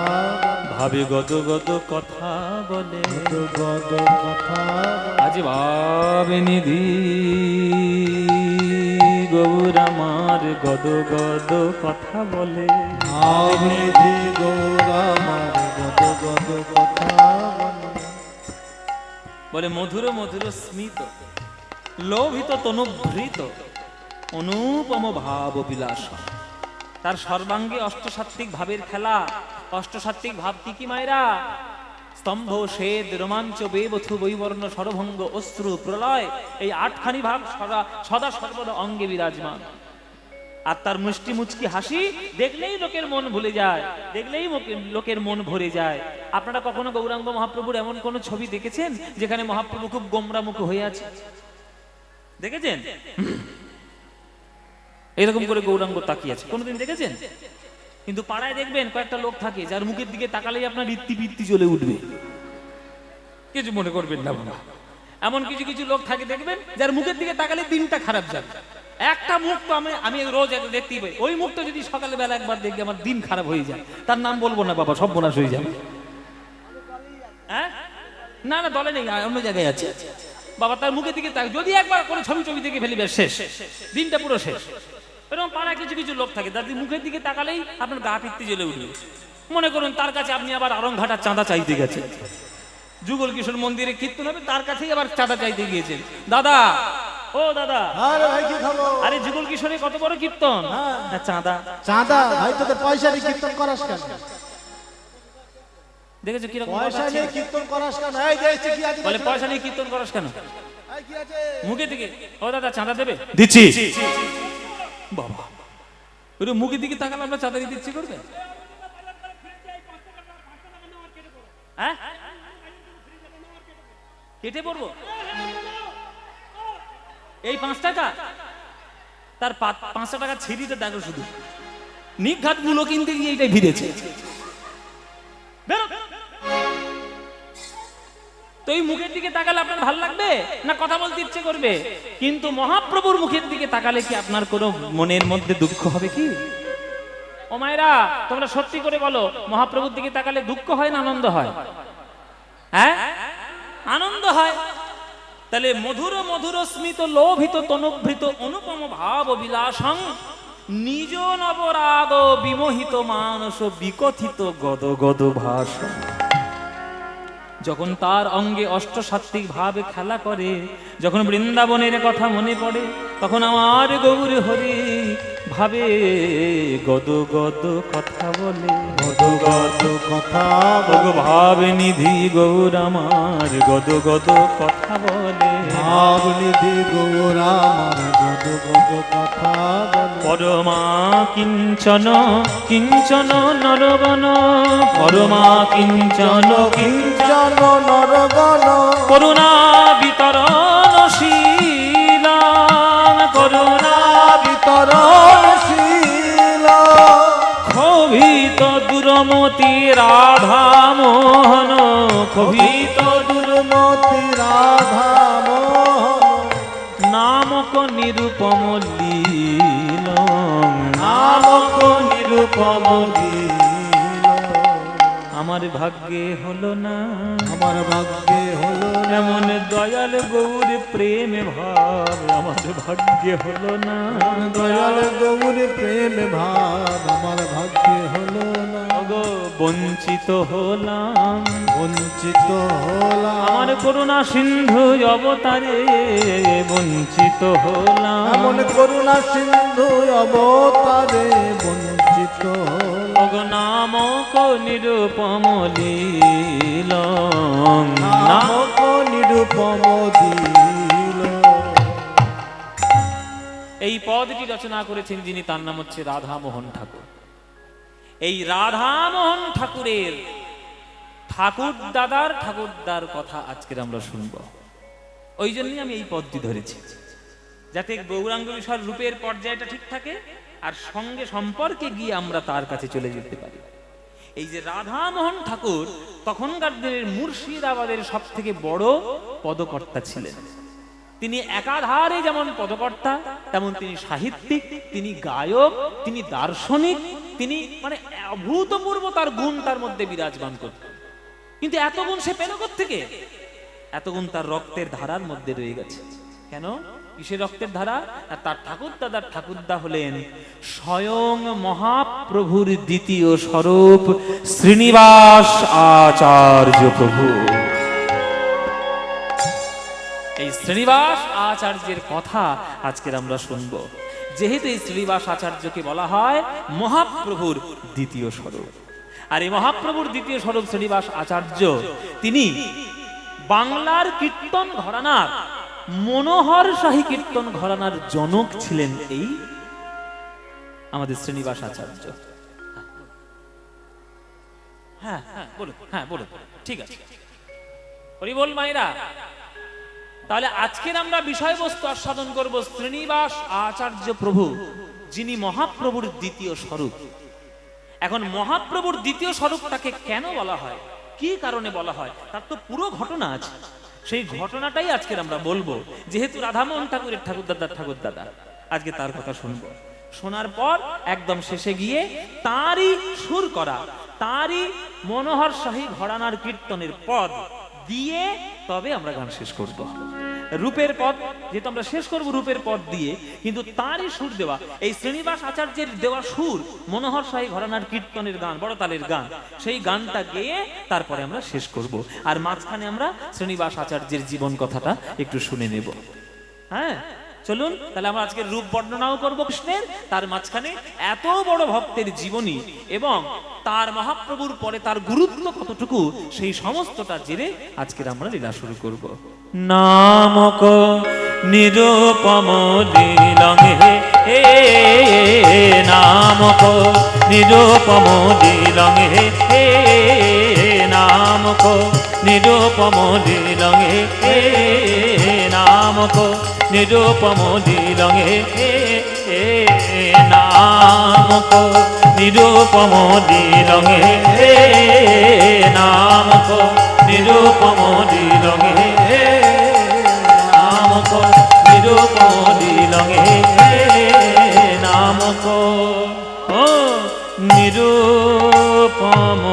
ভাবে গদ গদ কথা বলে, গদ কথা। আজ ভাবে নিধি গৌর আমার গদ গদ কথা বলে, আবিধি গৌরামার গদ গদ কথা বলে মধুর মধুর স্মিত লোভিত তনুভৃত অনুপম ভাব বিলাস। তার সর্বাঙ্গে অষ্টসাত্ত্বিক ভাবের খেলা। অষ্টসাত্ত্বিক ভাব কি কি মায়েরা? স্তম্ভ, শ্বেদ, রোমাঞ্চ, বেবথু, বৈবর্ণ, সরভঙ্গ, অশ্রু, প্রলয়, এই 8খানি ভাব সদা সর্বদা অঙ্গে বিরাজমান। আর তার মুষ্টি মুচকি হাসি দেখলেই লোকের মন ভুলে যায়, দেখলেই লোকের মন ভরে যায়। আপনারা কখনো গৌরাঙ্গ মহাপ্রভুর এমন কোন ছবি দেখেছেন যেখানে মহাপ্রভু খুব গোমরামুখ হয়ে আছে? দেখেছেন? এরকম করে গৌরাঙ্গ তাকিয়ে আছে, কোনোদিন দেখেছেন? কিন্তু পাড়ায় দেখবেন কয়েকটা লোক থাকে যার মুখের দিকে তাকালেই আপনার রীতি বৃত্তি জ্বলে উঠবে। কিছু মনে করবেন না বাবা, এমন কিছু কিছু লোক থাকে দেখবেন যার মুখের দিকে তাকালে দিনটা খারাপ যাবে। একটা মুখ তো আমি রোজ দেখতেই পাই, ওই মুখটা যদি সকালে বেলা একবার দেখি আমার দিন খারাপ হয়ে যায়। তার নাম বলবো না বাবা, সব বোনাস হয়ে যাবে। হ্যাঁ, না না দলে নেই, অন্য জায়গায় আছে। বাবা তার মুখের দিকে তাক, যদি একবার করে ছবি দেখে ফেলি ব্যাস শেষ, দিনটা পুরো শেষ। এরকম পাড়ায় কিছু কিছু লোক থাকে যাদের মুখের দিকে তাকালেই আপনার গা পিত্তি জ্বলে উঠবে। মনে করুন তার কাছে আপনি আবার আরংঘাটার চাঁদা চাইতে গেছেন, যুগল কিশোর মন্দিরে কীর্তন হবে, তার কাছেই আবার চাঁদা চাইতে গিয়েছেন। দাদা, ও দাদা, আরে ভাই কি খবর? আরে যুগল কিশোরে কত বড় কীর্তন, না চাঁদা। চাঁদা ভাই, তোদের পয়সা নিয়ে কীর্তন করাস কেন? দেখেছো কিরকম পয়সা নিয়ে কীর্তন করাস কেন? এই দেখছি কি আছে? বলে পয়সা নিয়ে কীর্তন করাস কেন? এই কি আছে? মুখের দিকে, ও দাদা চাঁদা দেবে? দিচ্ছি। বাবা ওই মুখের দিকে তাকালে আমরা চাঁদা দিতে ইচ্ছে করবে? হ্যাঁ কেটে পড়বো এই 5 টাকা, তার 500 টাকা ছিঁড়িতে দেখো শুধু নিঘাত মূল্য কিনতে গিয়ে এটাই ভিড়েছে। তো এই মুখের দিকে তাকালে আপনার ভালো লাগবে না কথা বলতে ইচ্ছে করবে? কিন্তু মহাপ্রভুর মুখের দিকে তাকালে কি আপনার কোনো মনের মধ্যে দুঃখ হবে কি? ও মায়েরা তোমরা সত্যি করে বলো, মহাপ্রভুর দিকে তাকালে দুঃখ হয় না আনন্দ হয়? হ্যাঁ আনন্দ হয়। তাহলে মধুর মধুর স্মিত লোভিত তনুভৃত অনুপম ভাব বিলাসং নিজ নবরাগ বিমোহিত মানস বিকথিত গদ গদ ভাষণ। যখন তার অঙ্গে অষ্টসাত্ত্বিক ভাবে খেলা করে, যখন বৃন্দাবনের কথা মনে পড়ে, তখন আমার গৌর হরি ভাবে গদ গদ কথা বলে, গদ গদ কথা ওগো ভাব নিধি গৌর আমার গদ গদ কথা বলে, ভাব নিধি গৌর আমার গদ গদ কথা বলে। পরমা কিঞ্চন কিঞ্চন নরগণ, পরমা কিঞ্চন কিঞ্চন নরগণ করুণা বিতরণশীলাং, করুণা বিতরণশীল ক্ষোভিত দুরমতি রাধা মোহন, ক্ষোভিত দুর্মতি রাধা মোহন নামক নিরূপম লীলং, নামক নিরূপম লীল। আমার ভাগ্যে হলো না, আমার ভাগ্যে হলো না এমন দয়াল গৌর প্রেম ভাব, আমার ভাগ্যে হলো না, দয়াল গৌর প্রেম ভাব আমার ভাগ্যে হলো না। ওগো বঞ্চিত হলাম, বঞ্চিত হলাম আমার করুণা সিন্ধু অবতারে বঞ্চিত হলাম, এমন করুণা সিন্ধু অবতারে বঞ্চিত হলাম। ওগো নামক নিরূপম লীলং, নামক নিরূপম দিল। এই পদটি রচনা করেছেন যিনি, তার নাম হচ্ছে রাধামোহন ঠাকুর। এই রাধামোহন ঠাকুরের ঠাকুরদার কথা আজকের আমরা শুনব। ওই জন্যই আমি এই পদটি ধরেছি, যাতে গৌরাঙ্গ বিষয়ের রূপের পর্যায়টা ঠিক থাকে আর সঙ্গে সম্পর্কে গিয়ে আমরা তার কাছে চলে যেতে পারি। এই যে রাধামোহন ঠাকুর তখনকার দিনের মুর্শিদাবাদের সব থেকে বড় পদকর্তা ছিলেন। তিনি একাধারে যেমন পদকর্তা, তেমন তিনি সাহিত্যিক, তিনি গায়ক, তিনি দার্শনিক, তিনি মানে অভূতপূর্ব তার গুণ তার মধ্যে বিরাজমান করতেন। কিন্তু এত গুণ সে পেল কোত্থেকে? এত গুণ তার রক্তের ধারার মধ্যে রয়ে গেছে। কেন? কিসের রক্তের ধারা? আর তার ঠাকুরদা হলেন স্বয়ং মহাপ্রভুর দ্বিতীয় স্বরূপ শ্রীনিবাস আচার্য প্রভু। এই শ্রীনিবাস আচার্যের কথা আজকের আমরা শুনব। যেহেতু এই শ্রীনিবাস আচার্যকে বলা হয় মহাপ্রভুর দ্বিতীয় স্বরূপ, আর এই মহাপ্রভুর দ্বিতীয় স্বরূপ শ্রীনিবাস আচার্য, তিনি বাংলার কীর্তন ঘরানার, মনোহর শাহী কীর্তন ঘরানার জনক ছিলেন এই আমাদের শ্রীনিবাস আচার্য। হ্যাঁ হ্যাঁ বলুন, হ্যাঁ বলুন, ঠিক আছে। হরি বল মায়েরা। তাহলে আজকের আমরা বিষয়বস্তু আস্বাদন করব শ্রীনিবাস আচার্য প্রভু, যিনি মহাপ্রভুর দ্বিতীয় স্বরূপ। এখন মহাপ্রভুর দ্বিতীয় স্বরূপটাকে কেন বলা হয়, কি কারণে বলা হয়, তার তো পুরো ঘটনা আছে। সেই ঘটনাটাই আজকের আমরা বলবো। যেহেতু রাধামোহন ঠাকুরের ঠাকুরদাদা, আজকে তার কথা শুনবো। শোনার পর একদম শেষে গিয়ে তারই সুর করা, তারই মনোহর শাহী ঘরানার কীর্তনের পদ দিয়ে তবে আমরা গান শেষ করব। রূপের পদ যেহেতু আমরা শেষ করব রূপের পদ দিয়ে, কিন্তু তারই সুর দেওয়া এই শ্রীনিবাস আচার্যের দেওয়া সুর মনোহর শাহী ঘরানার কীর্তনের গান, বড় তালের গান, সেই গানটা গেয়ে তারপরে আমরা শেষ করব। আর মাঝখানে আমরা শ্রীনিবাস আচার্যের জীবন কথাটা একটু শুনে নেব। হ্যাঁ, চলুন তাহলে আমরা আজকে রূপ বর্ণনাও করব কৃষ্ণের, তার মাঝখানে এত বড় ভক্তের জীবনী এবং তার মহাপ্রভুর পরে তার গুরুত্ব কতটুকু সেই সমস্তটা জেনে আজকের আমরা লীলা শুরু করব। নামক নিরূপম লীলং হে, নামক নিরূপম লীলং হে, নামক নিরূপম লীলং হে, নামক নিরূপম লীলং হে, নামক নিরূপম লীলং হে, নামক নিরূপম লীলং হে, নামক নিরূপম লীলং হে, নামক নিরূপম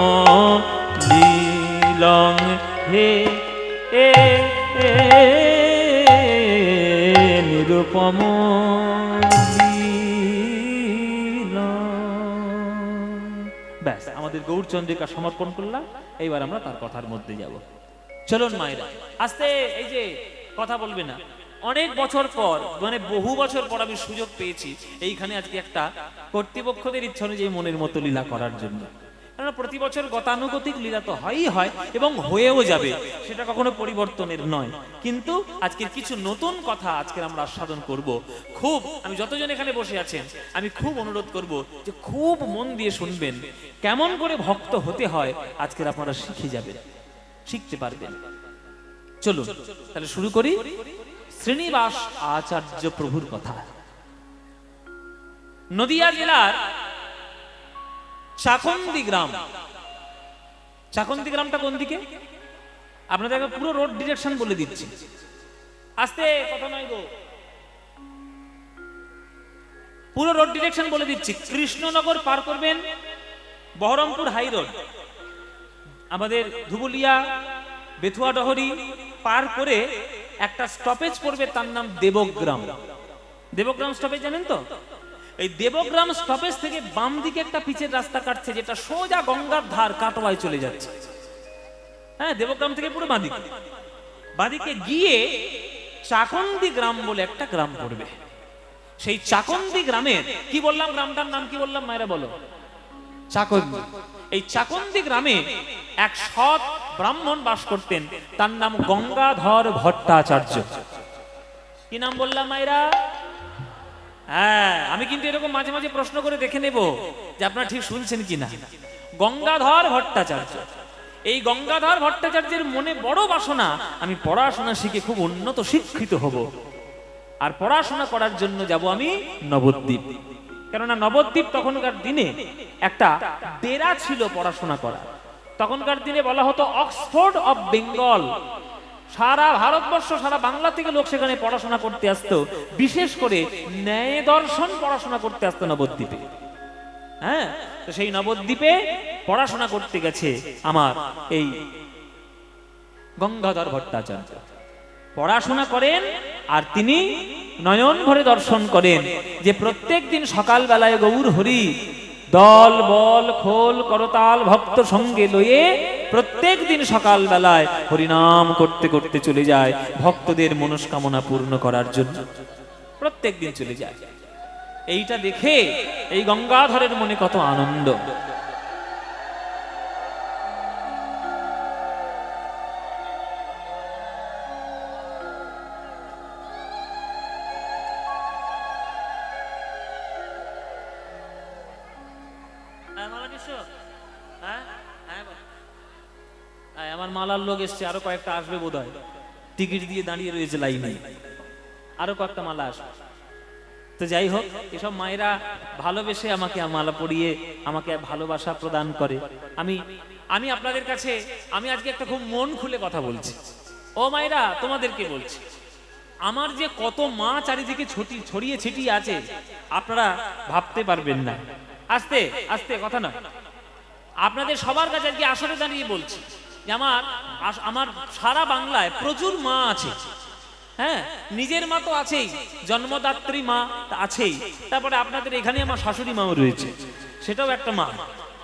লীলং হে, নিরূপম ব্যাস আমাদের গৌরচন্দ্রিকা সমর্পণ করলাম। এইবার আমরা তার কথার মধ্যে যাব। চলুন মায়েরা আস্তে, এই যে কথা বলবে না, অনেক বছর পর মানে বহু বছর পর আমি সুযোগ পেয়েছি এইখানে আজকে একটা কর্তৃপক্ষদের ইচ্ছা অনুযায়ী মনের মতো লীলা করার জন্য। কেননা প্রতি বছর গতানুগতিক লীলা তো হয়ই হয় এবং হয়েও যাবে, সেটা কখনো পরিবর্তনের নয়, কিন্তু আজকের কিছু নতুন কথা আজকের আমরা আস্বাদন করব। খুব আমি যতজন এখানে বসে আছেন আমি খুব অনুরোধ করব যে খুব মন দিয়ে শুনবেন, কেমন করে ভক্ত হতে হয় আজকের আপনারা শিখে যাবেন, শিখতে পারবেন। চলুন তাহলে শুরু করি শ্রীনিবাস আচার্য প্রভুর কথা। নদিয়া জেলার চাকন্দি গ্রাম, চাকন্দি গ্রামটা কোন দিকে আপনাদের পুরো রোড ডিরেকশন বলে দিচ্ছি, আস্তে কথা নয় গো, পুরো রোড ডিরেকশন বলে দিচ্ছি। কৃষ্ণনগর পার করবেন, বহরমপুর হাই রোড, আমাদের ধুবুলিয়া বেথুয়া ডহরি পার করে একটা স্টপেজ পড়বে, তার নাম দেবগ্রাম। দেবগ্রাম স্টপেজ জানেন তো? এই দেবগ্রাম স্টপেজ থেকে বাম দিকে একটা পিচের রাস্তা কাটছে, যেটা সোজা গঙ্গার ধার কাটোয়ায় চলে যাচ্ছে। হ্যাঁ, দেবগ্রাম থেকে পুরো বাঁদিকে গিয়ে চাকন্দি গ্রাম বলে একটা গ্রাম পড়বে। সেই চাকন্দি গ্রামের কি বললাম, গ্রামটার নাম কি বললাম মায়েরা বলো? চাকন্দি। এই চাকন্দি গ্রামে এক সৎ ব্রাহ্মণ বাস করতেন, তার নাম গঙ্গাধর ভট্টাচার্য। কি নাম বললাম মায়েরা? হ্যাঁ, আমি কিন্তু এরকম মাঝে মাঝে প্রশ্ন করে দেখে নেব যে আপনারা ঠিক শুনছেন কিনা। গঙ্গাধর ভট্টাচার্য, এই গঙ্গাধর ভট্টাচার্যের মনে বড় বাসনা, আমি পড়াশোনা শিখে খুব উন্নত শিক্ষিত হব, আর পড়াশোনা করার জন্য যাব আমি নবদ্বীপ। কেননা নবদ্বীপ তখনকার দিনে একটা ডেরা ছিল পড়াশোনা করা। তখনকার দিনে বলা হতো অক্সফোর্ড অফ বেঙ্গল। সারা ভারতবর্ষ, সারা বাংলা থেকে লোক সেখানে পড়াশোনা করতে আসতো, বিশেষ করে ন্যায় দর্শন পড়াশোনা করতে আসতো নবদ্বীপে। হ্যাঁ, তো সেই নবদ্বীপে পড়াশোনা করতে গেছে আমার এই গঙ্গাধর ভট্টাচার্য। পড়াশোনা করেন আর তিনি নয়ন ভরে দর্শন করেন যে প্রত্যেক দিন সকাল বেলায় গৌর হরি দল বল খোল করতাল ভক্ত সঙ্গে লয়ে প্রত্যেক দিন সকাল বেলায় হরিনাম করতে করতে চলে যায় ভক্তদের মনস্কামনা পূর্ণ করার জন্য, প্রত্যেক দিন চলে যায়। এইটা দেখে এই গঙ্গাধরের মনে কত আনন্দ। আমার মালার লোক এসছে, আরো কয়েকটা আসবে বোধহয়, টিকিট দিয়ে দাঁড়িয়ে রয়েছে লাইনে, আরো কয়েকটা মালা আসবে। তো যাই হোক, এসব মায়েরা ভালোবেসে আমাকে মালা পরিয়ে আমাকে ভালোবাসা প্রদান করে। আমি আপনাদের কাছে আমি আজকে একটা খুব মন খুলে কথা বলছি। ও মায়েরা, তোমাদেরকে বলছি, আমার যে কত মা চারিদিকে ছড়িয়ে ছিটিয়ে আছে আপনারা ভাবতে পারবেন না। আস্তে আস্তে কথা নয়, আপনাদের সবার কাছে আজকে আসরে দাঁড়িয়ে বলছি, যে আমার সারা বাংলায় প্রচুর মা আছে। হ্যাঁ, নিজের মা তো আছেই, জন্মদাত্রী মা আছেই, তারপরে আপনাদের এখানে আমার শাশুড়ি মাও রয়েছে, সেটাও একটা মা।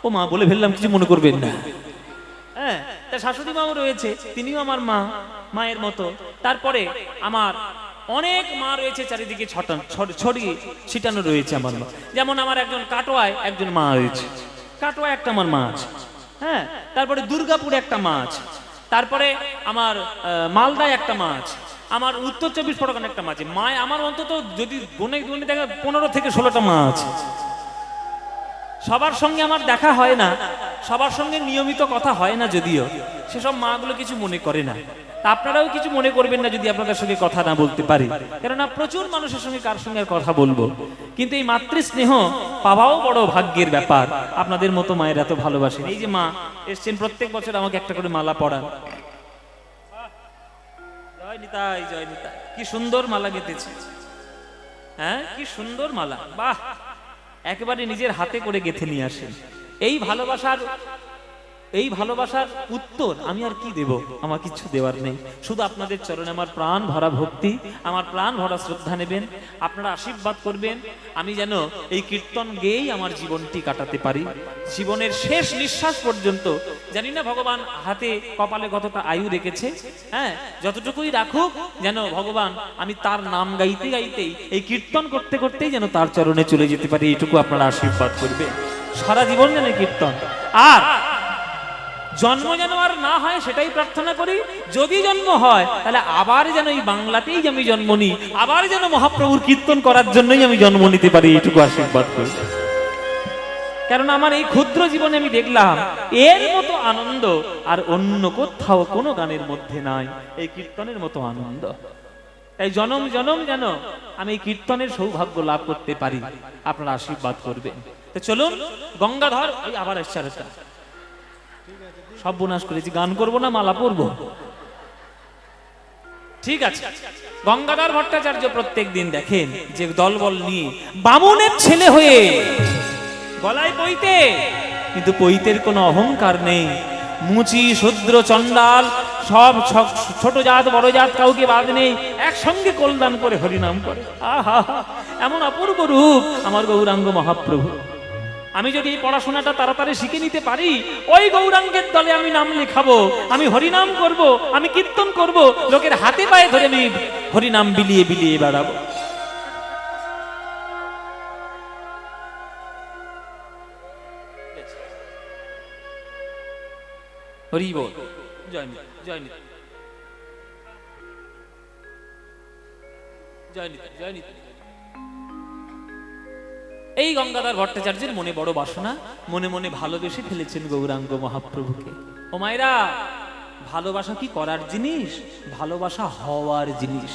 ও মা বলে ফেললাম, কিছু মনে করবেন না। হ্যাঁ, তা শাশুড়ি মাও রয়েছে, তিনিও আমার মা, মায়ের মতো। তারপরে আমার অনেক মা রয়েছে চারিদিকে, ছড়িয়ে ছিটানো রয়েছে আমার মা। যেমন আমার একজন কাটোয়ায় একজন মা রয়েছে, কাটোয়ায় একটা আমার মা আছে। হ্যাঁ, তারপরে দুর্গাপুরে একটা মা আছে, তারপরে আমার মালদায় একটা মা আছে, আমার উত্তর 24 পরগনা একটা মা আছে। মায় আমার অন্তত যদি গুনে দেখা 15 থেকে 16টা মা আছে। সবার সঙ্গে আমার দেখা হয় না, সবার সঙ্গে নিয়মিত কথা হয় না, যদিও সেসব মাগুলো কিছু মনে করে না। তা আপনারাও কিছু মনে করবেন না যদি আপনাদের সঙ্গে কথা না বলতে পারি, কেননা প্রচুর মানুষের সঙ্গে কার সঙ্গে কথা বলবো। কিন্তু এই মাতৃস্নেহ পাওয়াও বড় ভাগ্যের ব্যাপার। আপনাদের মতো মায়ের এত ভালোবাসেন। এই যে মা এসছেন, প্রত্যেক বছর আমাকে একটা করে মালা পরান। জয় নিতাই, জয় নিতাই। কি সুন্দর মালা গেঁথেছে, হ্যাঁ, কি সুন্দর মালা, বাহ! একেবারে নিজের হাতে করে গেঁথে নিয়ে আসেন। এই ভালোবাসার উত্তর আমি আর কি দেব? আমার কিছু দেওয়ার নেই, শুধু আপনাদের চরণে আমার প্রাণ ভরা ভক্তি, আমার প্রাণ ভরা শ্রদ্ধা নেবেন, আপনারা আশীর্বাদ করবেন। আমি যেন এই কীর্তন গেয়েই আমার জীবনটি কাটাতে পারি, জীবনের শেষ নিঃশ্বাস পর্যন্ত। জানি না ভগবান হাতে কপালে কতটা আয়ু রেখেছে, হ্যাঁ, যতটুকুই রাখুক, যেন ভগবান আমি তার নাম গাইতে গাইতেই, এই কীর্তন করতে করতেই যেন তার চরণে চলে যেতে পারি। এইটুকু আপনারা আশীর্বাদ করবেন। সারা জীবন যেন কীর্তন, আর জন্ম যেন আর না হয় সেটাই প্রার্থনা করি। যদি জন্ম হয় তাহলে আবার যেন এই বাংলাতেই আমি জন্ম নিই, আবার যেন মহাপ্রভুর কীর্তন করার জন্যই আমি জন্ম নিতে পারি। এইটুকু আশীর্বাদ করি। কারণ আমার এই ক্ষুদ্র জীবনে আমি দেখলাম এর মতো আনন্দ আর অন্য কোথাও কোনো গানের মধ্যে নাই, এই কীর্তনের মতো আনন্দ। তাই জনম জনম যেন আমি এই কীর্তনের সৌভাগ্য লাভ করতে পারি। আপনারা আশীর্বাদ করবেন। তো চলুন, গঙ্গাধর ওই আবার আশ্চর্যতা সব বোনাস করেছি, গান করব না মালা পরবো? ঠিক আছে। গঙ্গাধর ভট্টাচার্য প্রত্যেক দিন দেখেন যে দলবল নিয়ে বামুনের ছেলে হয়ে গলায় পইতে, কিন্তু পইতের কোনো অহংকার নেই। মুচি শূদ্র চণ্ডাল সব ছোট জাত বড় জাত কাউকে বাদ নেই, একসঙ্গে কল্যাণ করে হরিনাম করে। আহা, এমন অপূর্ব রূপ আমার গৌরাঙ্গ মহাপ্রভু। আমি যদি এই পড়াশোনাটা তাড়াতাড়ি শিখে নিতে পারি, ওই গৌরাঙ্গের দলে আমি নাম লেখাবো, আমি হরিনাম করব, আমি কীর্তন করব, লোকের হাতে পায়ে ধরে আমি হরিনাম বিলিয়ে বিলিয়ে বেড়াবো। হরি বল, জয় নিতাই, জয় নিতাই, জয় নিতাই, জয় নিতাই। এই গঙ্গাধর ভট্টাচার্যের মনে বড় বাসনা, মনে মনে ভালোবেসে ফেলেছেন গৌরাঙ্গ মহাপ্রভুকে। ও মায়েরা, ভালোবাসা কি করার জিনিস? ভালোবাসা হওয়ার জিনিস।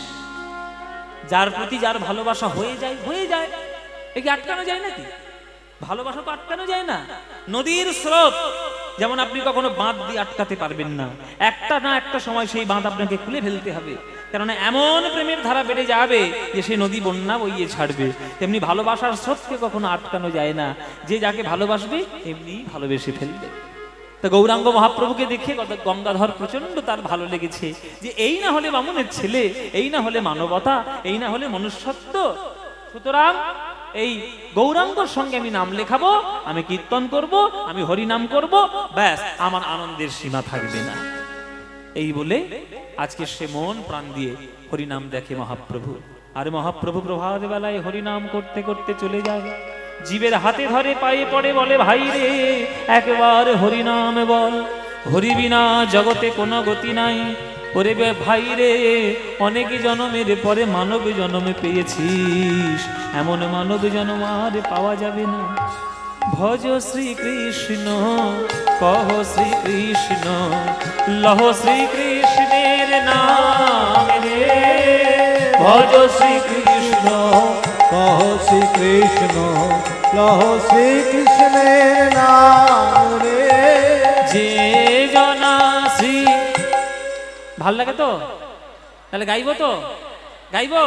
যার প্রতি যার ভালোবাসা হয়ে যায়, হয়ে যায়। একে আটকানো যায় নাকি? ভালোবাসা তো আটকানো যায় না। নদীর স্রোত যেমন আপনি কখনো বাঁধ দিয়ে আটকাতে পারবেন না, একটা না একটা সময় সেই বাঁধ আপনাকে খুলে ফেলতে হবে, কেননা এমন প্রেমের ধারা বেড়ে যাবে যে সেই নদী বন্যা বইয়ে ছাড়বে। তেমনি ভালোবাসার স্রোতকে কখনো আটকানো যায় না, যে যাকে ভালোবাসবে এমনি ভালোবেসে ফেলবে। তো গৌরাঙ্গ মহাপ্রভুকে দেখে গঙ্গাধর প্রচন্ড তার ভালো লেগেছে, যে এই না হলে বামুনের ছেলে, এই না হলে মানবতা, এই না হলে মনুষ্যত্ব, সুতরাং এই গৌরাঙ্গর সঙ্গে আমি নাম লেখাবো, আমি কীর্তন করব, আমি হরিনাম করব, ব্যাস আমার আনন্দের সীমা থাকবে না। এই বলে আজকে সে মন প্রাণ দিয়ে হরিনাম দেখে মহাপ্রভু। আর মহাপ্রভু প্রভাত বেলায় হরিনাম করতে করতে চলে যায়, জীবের হাতে ধরে পায়ে পড়ে বলে, ভাই রে একবার হরিনাম বল, হরি বিনা জগতে কোনো গতি নাই। ওরে ভাই রে, অনেক জনমের পরে মানব জন্মে পেয়েছিস, এমন মানব জন্ম আর পাওয়া যাবে না। ভজ শ্রীকৃষ্ণ, কহ শ্রীকৃষ্ণ, লহ শ্রীকৃষ্ণের নাম রে। ভজ শ্রীকৃষ্ণ, কহ শ্রীকৃষ্ণ, লহ শ্রীকৃষ্ণের নাম রে। যে জনা শ্রী, ভাল লাগে তো? তাহলে গাইবো তো? গাইবো?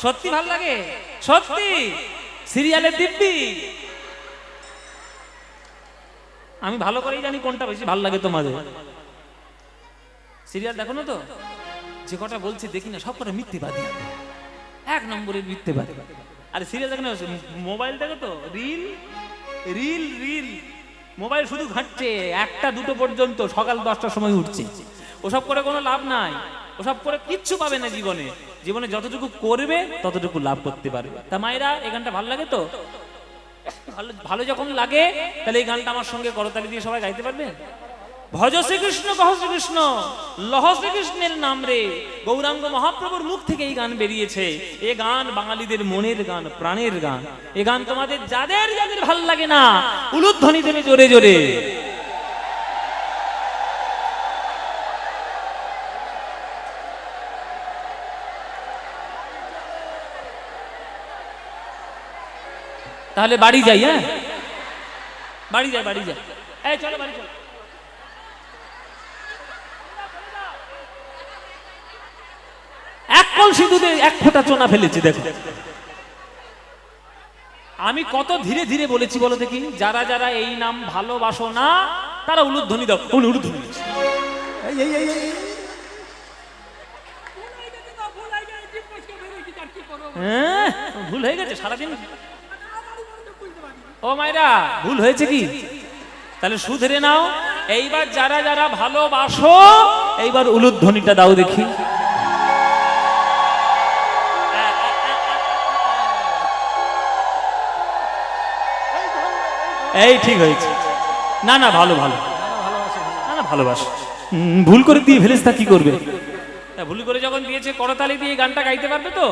সত্যি ভাল লাগে? সত্যি? সিরিয়ালের দিব্যি? আমি ভালো করেই জানি কোনটা বেশি ভাল লাগে তোমাদের। সিরিয়াল দেখো না তো? যে কটা বলছি দেখি না, সব কটা মিথ্যেবাদী, এক নম্বরের মিথ্যেবাদী। আরে সিরিয়াল দেখো না, মোবাইল দেখো তো, রিল রিল রিল, মোবাইল শুধু ঘাঁটছে, 1টা 2টো পর্যন্ত, সকাল 10টার সময় উঠছে। ওসব করে কোনো লাভ নাই, ওসব করে কিচ্ছু পাবে না জীবনে। জীবনে যতটুকু করবে ততটুকু লাভ করতে পারবে। তা মায়েরা, এই গানটা ভালো লাগে তো? ভালো ভালো যখন লাগে তাহলে এই গানটা আমার সঙ্গে করতালি দিয়ে সবাই গাইতে পারবেন। ভজ শ্রীকৃষ্ণ কহ শ্রীকৃষ্ণ, লহ শ্রীকৃষ্ণের নাম রে। গৌরাঙ্গ মহাপ্রভুর মুখ থেকে এই গান বেরিয়েছে। এ গান বাঙালিদের মনের গান, প্রাণের গান। এ গান তোমাদের যাদের যাদের ভাল লাগে না, উলুধ্বনি দেবে জোরে জোরে। তাহলে বাড়ি যাই, হ্যাঁ বাড়ি যাই, বাড়ি যাই। এই চলো বাড়ি চলো। এক কলসি দুধে 1 ফোঁটা চোনা ফেলেছি, দেখো। আমি কত ধীরে ধীরে বলেছি বলো দেখি। যারা যারা এই নাম ভালোবাসো না তারা উলুধ্বনি দাও। উলুধ্বনি দিচ্ছি। এই এই এই এই। হ্যাঁ, ভুল হয়ে গেছে সারাদিন। ও মায়েরা, ভুল হয়েছে কি? তাহলে শুধরে নাও। এইবার যারা যারা ভালোবাসো, এইবার উলুধ্বনিটা দাও দেখি। এই ঠিক হয়েছে। না না, ভালো ভালো, না না ভালোবাসো। ভুল করে দিয়ে ফেলিস, তা কি করবে? ভুল করে যখন দিয়েছে, করতালি দিয়ে গানটা গাইতে পারবে তো?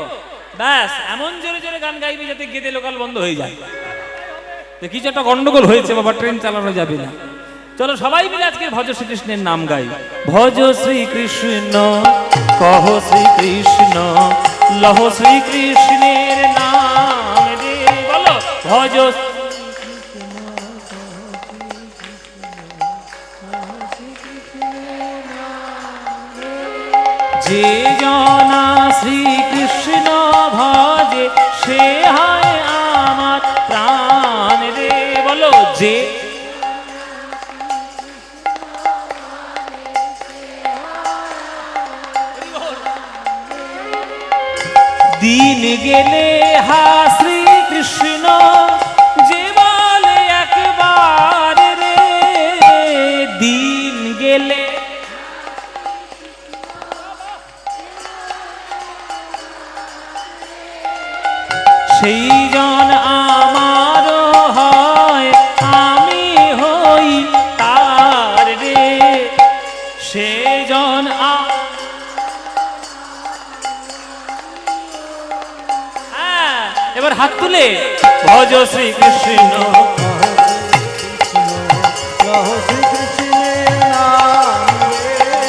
ব্যাস, এমন জোরে জোরে গান গাইবে যাতে গেদে লোকাল বন্ধ হয়ে যায়। কিছু একটা গন্ডগোল হয়েছে বাবা, ট্রেন চালানো যাবে না। চলো সবাই মিলে আজকে ভজ শ্রীকৃষ্ণের নাম গাই। ভজ শ্রীকৃষ্ণ কহ শ্রীকৃষ্ণ, লহ শ্রীকৃষ্ণের নাম রে। বলো ভজ। যে জনা শ্রীকৃষ্ণ ভজে, সে হয় আমার প্রাণ রে। বলো যে দিন গেলে হা শ্রীকৃষ্ণ, যে বলে একবার রে। দিন গেলে সেই জন আমার হয়, আমি হই তার রে। সে জন এবার হাত তুলে ভজ শ্রীকৃষ্ণ। লহ শ্রীকৃষ্ণের নাম রে।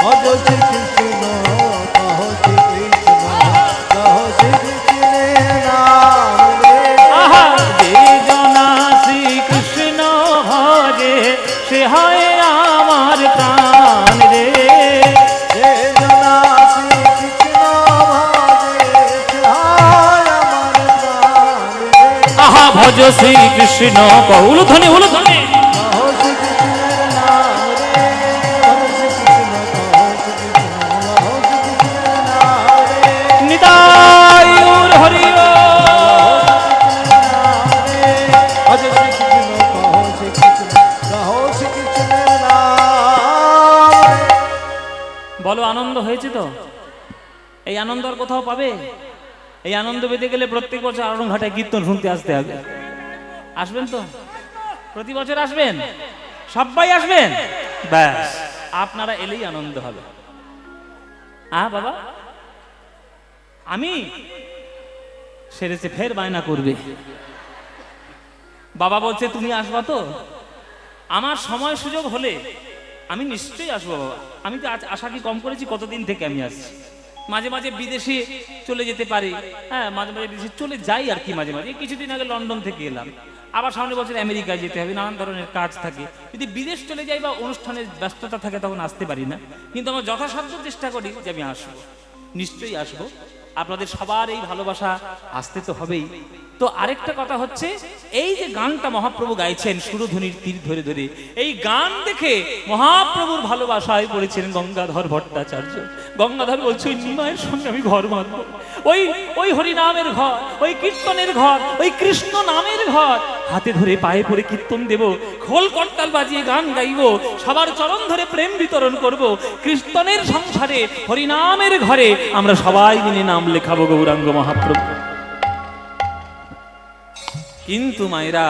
ভজ শ্রীকৃষ্ণ কহ শ্রীকৃষ্ণ, লহ শ্রীকৃষ্ণের নাম রে। আহা, যে জনা শ্রীকৃষ্ণ ভজে, সে হয় আমার প্রাণ রে। যে জনা শ্রীকৃষ্ণ ভজে, সে হয় আমার প্রাণ রে। আহা, ভজ শ্রীকৃষ্ণ কহ। উলুধ্বনি উলুধ্বনি। লহ শ্রীকৃষ্ণের নাম রে। ভজ শ্রীকৃষ্ণ কহ শ্রীকৃষ্ণ, লহ শ্রীকৃষ্ণের নাম রে। নিতাই গৌর হরি বল। ভজ শ্রীকৃষ্ণ কহ শ্রীকৃষ্ণ, লহ শ্রীকৃষ্ণের নাম রে। বলো আনন্দ হয়েছে তো? এই আনন্দ আর কোথাও পাবে? এই আনন্দ পেতে গেলে প্রত্যেক বছর আড়ংঘাটায় কীর্তন শুনতে আসতে হবে। আসবেন তো? প্রতি বছর আসবেন? সবাই আসবেন? ব্যাস, আপনারা এলেই আনন্দ হবে। বাবা, আমি সেরেছে ফের বায়না করবে। বাবা বলছে তুমি আসবা তো? আমার সময় সুযোগ হলে আমি নিশ্চয়ই আসবো বাবা। আমি তো আশা কি কম করেছি? কতদিন থেকে আমি আসছি। মাঝে মাঝে বিদেশে চলে যেতে পারি, হ্যাঁ মাঝে মাঝে বিদেশে চলে যাই আর কি। মাঝে মাঝে কিছুদিন আগে লন্ডন থেকে এলাম, আবার সামনের বছর আমেরিকায় যেতে হবে, নানান ধরনের কাজ থাকে। যদি বিদেশ চলে যাই বা অনুষ্ঠানের ব্যস্ততা থাকে তখন আসতে পারি না, কিন্তু আমরা যথাসাধ্য চেষ্টা করি যে আমি আসবো, নিশ্চয়ই আসবো। আপনাদের সবার এই ভালোবাসা আসতে তো হবেই। তো আরেকটা কথা হচ্ছে, এই যে গানটা মহাপ্রভু গাইছেন সুরধ্বনির তীর ধরে ধরে, এই গান দেখে মহাপ্রভুর ভালোবাসায় পড়েছেন গঙ্গাধর ভট্টাচার্য। গঙ্গাধর বলছে ওই নিমায়ের সঙ্গে আমি ঘর বাঁধবো, ওই ওই হরিনামের ঘর, ওই কীর্তনের ঘর, ওই কৃষ্ণ নামের ঘর, হাতে ধরে পায়ে পড়ে কীর্তন দেব, খোল করতাল বাজিয়ে গান গাইব, সবার চরণ ধরে প্রেম বিতরণ করব, কীর্তনের সংসারে হরিনামের ঘরে আমরা সবাই মিলে নাম লেখাবো গৌরাঙ্গ মহাপ্রভু। কিন্তু মায়েরা,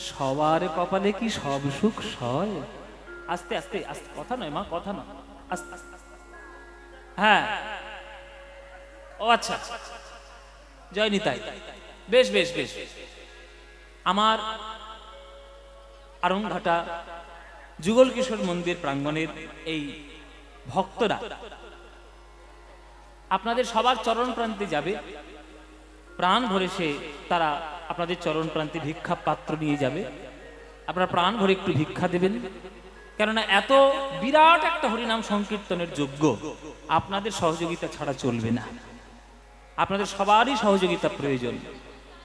সবার কপালে কি সব সুখ সয়? আস্তে আস্তে আস্তে, কথা নয় মা, কথা নয়, আস্তে আস্তে। হ্যাঁ, ও আচ্ছা, জয় নিতাই। বেশ বেশ বেশ। আমার আরংঘাটা যুগল কিশোর মন্দির প্রাঙ্গণের এই ভক্তরা আপনাদের সবার চরণ প্রান্তে যাবে, প্রাণ ভরে সে তারা আপনাদের চরণ প্রান্তে ভিক্ষা পাত্র নিয়ে যাবে। আপনারা প্রাণ ভরে একটু ভিক্ষা দেবেন, কেননা এত বিরাট একটা হরিনাম সংকীর্তনের যজ্ঞ আপনাদের সহযোগিতা ছাড়া চলবে না, আপনাদের সবারই সহযোগিতা প্রয়োজন।